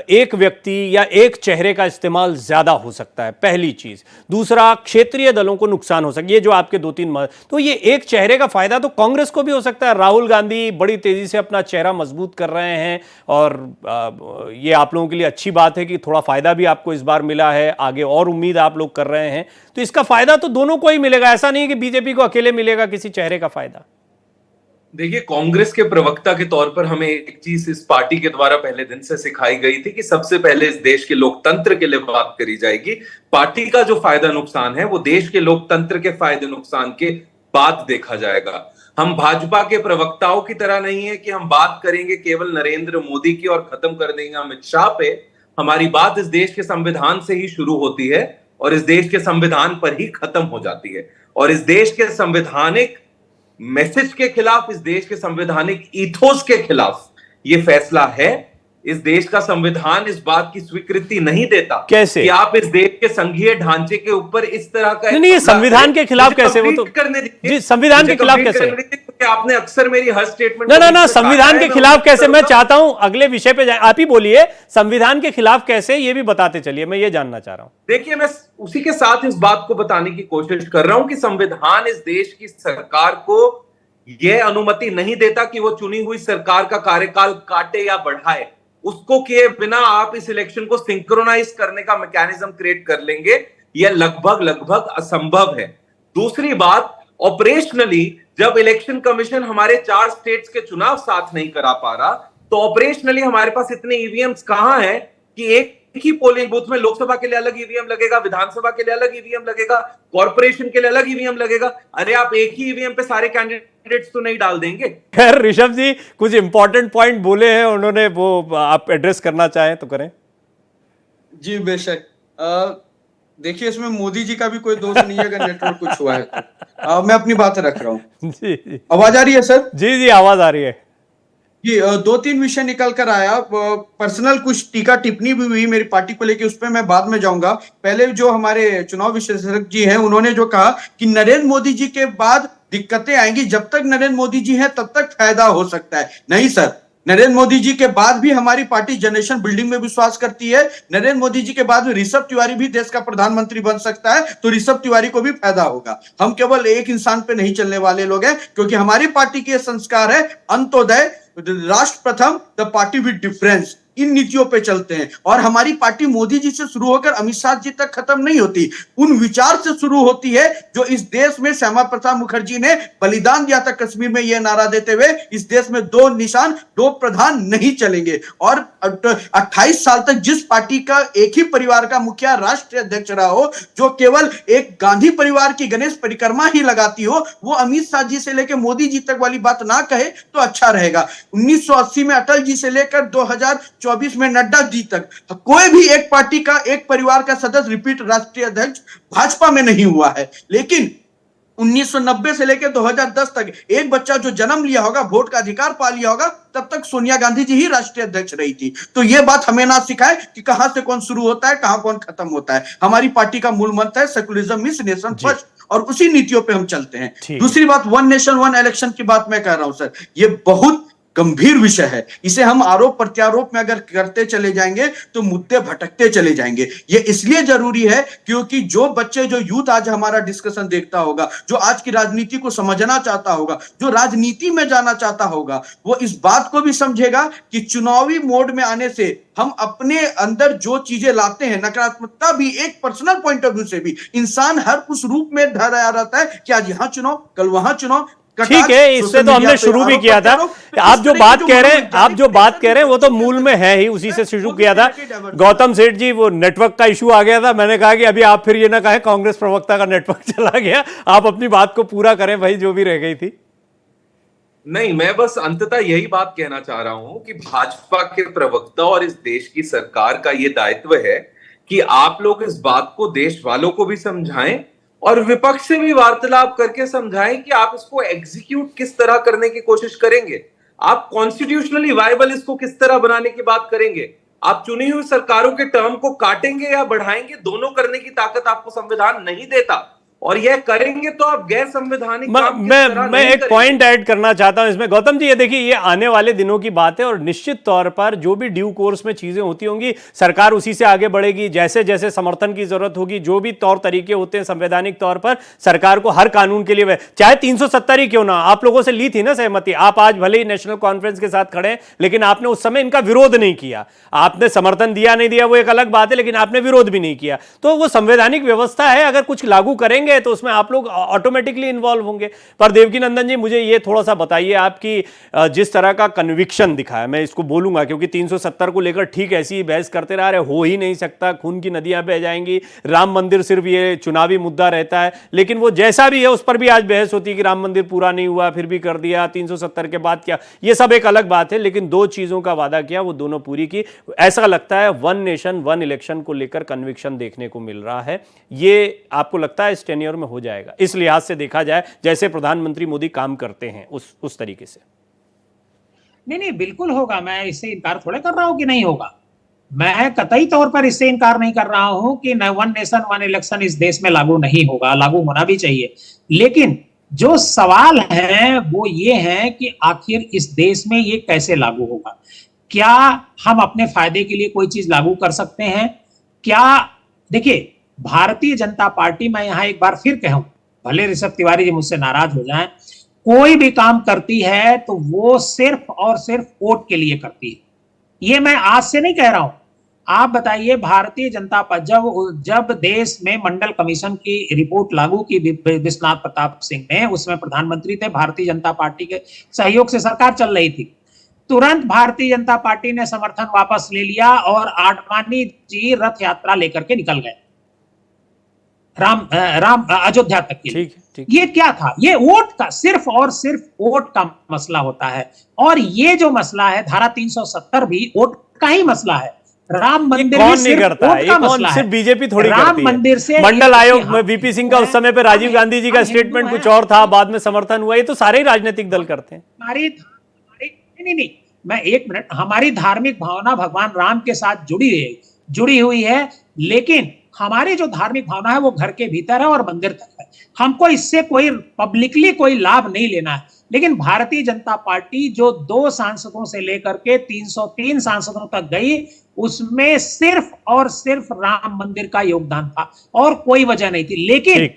एक व्यक्ति या एक चेहरे का इस्तेमाल ज्यादा हो सकता है, पहली चीज। दूसरा, क्षेत्रीय दलों को नुकसान हो सकता है। ये जो आपके 2-3 तो ये एक चेहरे का फायदा तो कांग्रेस को भी हो सकता है। राहुल गांधी बड़ी तेजी से अपना चेहरा मजबूत कर रहे हैं और ये आप लोगों के लिए अच्छी बात है कि थोड़ा फायदा भी आपको इस बार मिला है, आगे और उम्मीद आप लोग कर रहे हैं, तो इसका फायदा तो दोनों को ही मिलेगा। ऐसा नहीं है कि बीजेपी को अकेले मिलेगा किसी चेहरे का फायदा। देखिए, कांग्रेस के प्रवक्ता के तौर पर हमें एक चीज इस पार्टी के द्वारा पहले दिन से सिखाई गई थी कि सबसे पहले इस देश के लोकतंत्र के लिए बात करी जाएगी। पार्टी का जो फायदा नुकसान है वो देश के लोकतंत्र के फायदे नुकसान के बाद देखा जाएगा। हम भाजपा के प्रवक्ताओं की तरह नहीं है कि हम बात करेंगे केवल नरेंद्र मोदी की और खत्म कर देंगे अमित शाह पे। हमारी बात इस देश के संविधान से ही शुरू होती है और इस देश के संविधान पर ही खत्म हो जाती है। और इस देश के संवैधानिक मैसेज के खिलाफ, इस देश के संवैधानिक ईथोस के खिलाफ ये फैसला है। इस देश का संविधान इस बात की स्वीकृति नहीं देता कैसे? कि आप इस देश के संघीय ढांचे के ऊपर इस तरह का नहीं, ये संविधान के खिलाफ कैसे? वो तो जी, संविधान के खिलाफ कैसे? आपने अक्सर मेरी हर स्टेटमेंट ना संविधान के खिलाफ कैसे? मैं चाहता हूं अगले विषय पे जाए, आप ही बोलिए संविधान के खिलाफ कैसे, ये भी बताते चलिए, मैं ये जानना चाह रहा हूं। देखिए, मैं उसी के साथ इस बात को बताने की कोशिश कर रहा हूं कि संविधान इस देश की सरकार को यह अनुमति नहीं देता कि वो चुनी हुई सरकार का कार्यकाल काटे या बढ़ाए। उसको किए बिना आप इस इलेक्शन को सिंक्रोनाइज करने का मैकेनिज्म क्रिएट कर लेंगे, यह लगभग असंभव है। दूसरी बात, ऑपरेशनली जब इलेक्शन कमीशन हमारे 4 स्टेट्स के चुनाव साथ नहीं करा पा रहा, तो ऑपरेशनली हमारे पास इतने ईवीएम्स कहां हैं कि एक ही पोलिंग बूथ में लोकसभा के लिए अलग ईवीएम लगेगा, विधानसभा के लिए अलग ईवीएम लगेगा, कॉर्पोरेशन के लिए अलग ईवीएम लगेगा। अरे आप एक ही ईवीएम पे सारे कैंडिडेट्स तो नहीं डाल देंगे। खैर ऋषभ जी कुछ इंपॉर्टेंट पॉइंट बोले हैं उन्होंने, वो आप एड्रेस करना चाहें तो करें। जी बेशक। देखिए, इसमें मोदी जी का भी कोई दोष नहीं है अगर नेटवर्क कुछ हुआ है तो। मैं अपनी बात रख रहा हूँ। जी आवाज आ रही है सर? जी आवाज आ रही है जी। 2-3 विषय निकल कर आया। पर्सनल कुछ टीका टिप्पणी भी हुई मेरी पार्टी को लेकर, उस पर मैं बाद में जाऊंगा। पहले जो हमारे चुनाव विशेषज्ञ जी हैं उन्होंने जो कहा कि नरेंद्र मोदी जी के बाद दिक्कतें आएंगी, जब तक नरेंद्र मोदी जी हैं तब तक फायदा हो सकता है। नहीं सर, नरेंद्र मोदी जी के बाद भी हमारी पार्टी जनरेशन बिल्डिंग में विश्वास करती है। नरेंद्र मोदी जी के बाद भी ऋषभ तिवारी भी देश का प्रधानमंत्री बन सकता है, तो ऋषभ तिवारी को भी फायदा होगा। हम केवल एक इंसान पे नहीं चलने वाले लोग हैं, क्योंकि हमारी पार्टी के संस्कार है अंत्योदय, राष्ट्र प्रथम, द पार्टी विद डिफरेंस। इन नीतियों पे चलते हैं और हमारी पार्टी मोदी जी से शुरू होकर अमित शाह जी तक खत्म नहीं होती, उन विचार से शुरू होती है जो इस देश में श्यामा प्रसाद मुखर्जी ने बलिदान दिया था कश्मीर में, यह नारा देते हुए इस देश में 2 निशान 2 प्रधान नहीं चलेंगे। और 28 साल तक जिस पार्टी का एक ही परिवार का मुखिया राष्ट्रीय अध्यक्ष रहा हो, जो केवल एक गांधी परिवार की गणेश परिक्रमा ही लगाती हो, वो अमित शाह जी से लेकर मोदी जी तक वाली बात ना कहे तो अच्छा रहेगा। 1980 में अटल जी से लेकर 2024 में नड्डा जी तक कोई भी एक पार्टी का, एक परिवार का सदस्य रिपीट राष्ट्रीय अध्यक्ष भाजपा में नहीं हुआ है। लेकिन 1990 से लेकर 2010 तक एक बच्चा जो जन्म लिया होगा, वोट का अधिकार पा लिया होगा, तब तक सोनिया गांधी जी ही राष्ट्रीय अध्यक्ष रही थी। तो यह बात हमें ना सिखाए कि कहां से कौन शुरू होता है, कहां कौन खत्म होता है। हमारी पार्टी का मूल मंत्र है सेकुलरिज्म मींस नेशन फर्स्ट, और उसी नीतियों पे हम चलते हैं। दूसरी बात, 1 नेशन 1 इलेक्शन की बात मैं कह रहा हूं सर, ये बहुत गंभीर विषय है। इसे हम आरोप प्रत्यारोप में अगर करते चले जाएंगे तो मुद्दे भटकते चले जाएंगे। ये इसलिए जरूरी है क्योंकि जो बच्चे, जो यूथ आज हमारा डिस्कशन देखता होगा, जो आज की राजनीति को समझना चाहता होगा, जो राजनीति में जाना चाहता होगा, वो इस बात को भी समझेगा कि चुनावी मोड में आने से हम अपने अंदर जो चीजें लाते हैं, नकारात्मकता भी, एक पर्सनल पॉइंट ऑफ व्यू से भी इंसान हर उस रूप में धरा रहता है कि आज यहां चुनाव, कल वहां चुनाव। ठीक है, इससे तो हमने शुरू भी किया था। आप जो बात कह रहे हैं वो तो मूल में है ही, उसी से शुरू किया था। गौतम सेठ जी, वो नेटवर्क का इशू आ गया था, मैंने कहा कि अभी आप फिर ये ना कहें कांग्रेस प्रवक्ता का नेटवर्क चला गया। आप अपनी बात को पूरा करें भाई, जो भी रह गई थी। नहीं, मैं बस अंततः यही बात कहना चाह रहा हूं कि भाजपा के प्रवक्ता और इस देश की सरकार का यह दायित्व है कि आप लोग इस बात को देश वालों को भी समझाएं और विपक्ष से भी वार्तालाप करके समझाएं कि आप इसको एग्जीक्यूट किस तरह करने की कोशिश करेंगे, आप कॉन्स्टिट्यूशनली वायबल इसको किस तरह बनाने की बात करेंगे, आप चुनी हुई सरकारों के टर्म को काटेंगे या बढ़ाएंगे, दोनों करने की ताकत आपको संविधान नहीं देता। और यह करेंगे तो आप गैर संवैधानिक मैं एक पॉइंट ऐड करना चाहता हूं इसमें। गौतम जी, ये देखिए, ये आने वाले दिनों की बात है और निश्चित तौर पर जो भी ड्यू कोर्स में चीजें होती होंगी, सरकार उसी से आगे बढ़ेगी। जैसे जैसे समर्थन की जरूरत होगी, जो भी तौर तरीके होते हैं संवैधानिक तौर पर, सरकार को हर कानून के लिए, चाहे 370 ही क्यों ना, आप लोगों से ली थी ना सहमति। आप आज भले ही नेशनल कॉन्फ्रेंस के साथ खड़े हैं, लेकिन आपने उस समय इनका विरोध नहीं किया। आपने समर्थन दिया नहीं दिया वो एक अलग बात है, लेकिन आपने विरोध भी नहीं किया। तो वो संवैधानिक व्यवस्था है, अगर कुछ लागू करेंगे करेंगे तो उसमें आप लोग ऑटोमेटिकली इन्वॉल्व होंगे। पर देवकीनंदन जी, मुझे ये थोड़ा सा बताइए, आपकी जिस तरह का कन्विक्शन दिखा है, मैं इसको बोलूंगा क्योंकि 370 को लेकर ठीक ऐसी ही बहस करते रह रहे, हो ही नहीं सकता, खून की नदियां बह जाएंगी, राम मंदिर सिर्फ ये चुनावी मुद्दा रहता है, लेकिन वो जैसा भी है उस पर भी आज बहस होती है कि राम मंदिर पूरा नहीं हुआ फिर भी कर दिया, 370 के बाद क्या, ये सब एक अलग बात है, लेकिन दो चीजों का वादा किया वो दोनों पूरी की। ऐसा लगता है वन नेशन वन इलेक्शन को लेकर कन्विक्शन देखने को मिल रहा है, ये आपको लगता है इस टेन्योर में हो जाएगा, इस लिहाज से देखा जाए जैसे प्रधानमंत्री मोदी काम करते हैं उस तरीके से? नहीं, बिल्कुल होगा। मैं इससे इनकार थोड़े कर रहा हूं कि नहीं होगा। मैं कतई तौर पर इससे इनकार नहीं कर रहा हूं कि वन नेशन वन इलेक्शन इस देश में लागू नहीं होगा, लागू होना भी चाहिए। लेकिन जो सवाल है वो ये है कि आखिर इस देश में ये कैसे लागू होगा? क्या हम अपने फायदे के लिए कोई चीज लागू कर सकते हैं? क्या, देखिए, भारतीय जनता पार्टी, मैं यहां एक बार फिर कहूं, भले ऋषभ तिवारी जी मुझसे नाराज हो जाएं, कोई भी काम करती है तो वो सिर्फ और सिर्फ वोट के लिए करती है। ये मैं आज से नहीं कह रहा हूं। आप बताइए, भारतीय जनता पार्टी जब देश में मंडल कमीशन की रिपोर्ट लागू की विश्वनाथ प्रताप सिंह ने, उसमें प्रधानमंत्री थे, भारतीय जनता पार्टी के सहयोग से सरकार चल रही थी, तुरंत भारतीय जनता पार्टी ने समर्थन वापस ले लिया और आडवाणी जी रथ यात्रा लेकर के निकल गए राम अयोध्या तक के लिए। ये क्या था? ये वोट का, सिर्फ और सिर्फ वोट का मसला होता है। और ये जो मसला है धारा 370 भी वोट का ही मसला है। राम मंदिर कौन नहीं करता है? ये कौन, सिर्फ बीजेपी थोड़ी करती है। राम मंदिर से मंडल आयोग में वीपी सिंह का उस समय पे राजीव गांधी जी का स्टेटमेंट कुछ और था, बाद में समर्थन हुआ, ये तो सारे ही राजनीतिक दल करते हैं। नहीं, मैं एक मिनट, हमारी धार्मिक भावना भगवान राम के साथ जुड़ी हुई है, लेकिन हमारी जो धार्मिक भावना है वो घर के भीतर है और मंदिर तक है। हमको इससे कोई पब्लिकली कोई लाभ नहीं लेना है। लेकिन भारतीय जनता पार्टी जो 2 सांसदों से लेकर के 303 सांसदों तक गई, उसमें सिर्फ और सिर्फ राम मंदिर का योगदान था और कोई वजह नहीं थी। लेकिन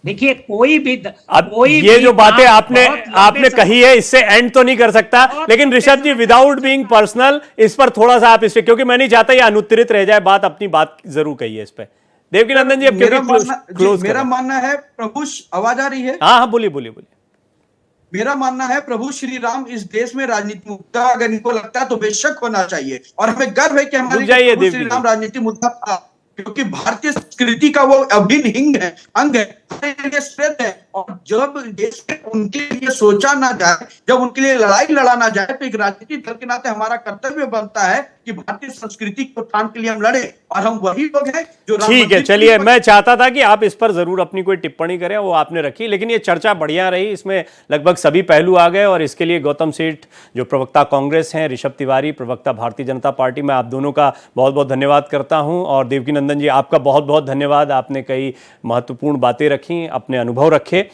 देखिए, ये जो बातें आपने कही है, इससे एंड तो नहीं कर सकता। लेकिन ऋषभ जी, विदाउट बीइंग पर्सनल, इस पर थोड़ा सा आप इससे, क्योंकि मैं नहीं चाहता ये अनुत्तरित रह जाए बात, अपनी बात जरूर कहिए इस पे। देवकीनंदन जी, मेरा मानना है, प्रभु, आवाज आ रही है? हाँ, बोलिए। मेरा मानना है, प्रभु श्री राम इस देश में राजनीति मुद्दा अगर इनको लगता है तो बेशक होना चाहिए, और हमें गर्व है कि हमारे प्रभु श्री राम राजनीति मुद्दा था, क्योंकि भारतीय संस्कृति का वो अभिन्न अंग है, है। और जब देश में उनके लिए सोचा ना जाए, जब उनके लिए लड़ाई लड़ा ना जाए, तो एक राजनीतिक दल के नाते हमारा कर्तव्य बनता है कि भारतीय संस्कृति के उत्थान के लिए हम लड़े, और हम वही लोग हैं जो। ठीक है, चलिए, मैं चाहता था कि आप इस पर जरूर अपनी कोई टिप्पणी करें, वो आपने रखी, लेकिन ये चर्चा बढ़िया रही, इसमें लगभग सभी पहलू आ गए, और इसके लिए गौतम सेठ जो प्रवक्ता कांग्रेस हैं, ऋषभ तिवारी प्रवक्ता भारतीय जनता पार्टी, मैं आप दोनों का बहुत बहुत धन्यवाद करता हूं, और देवकीनंदन जी, आपका बहुत बहुत धन्यवाद, आपने कई महत्वपूर्ण बातें रखी, अपने अनुभव रखे।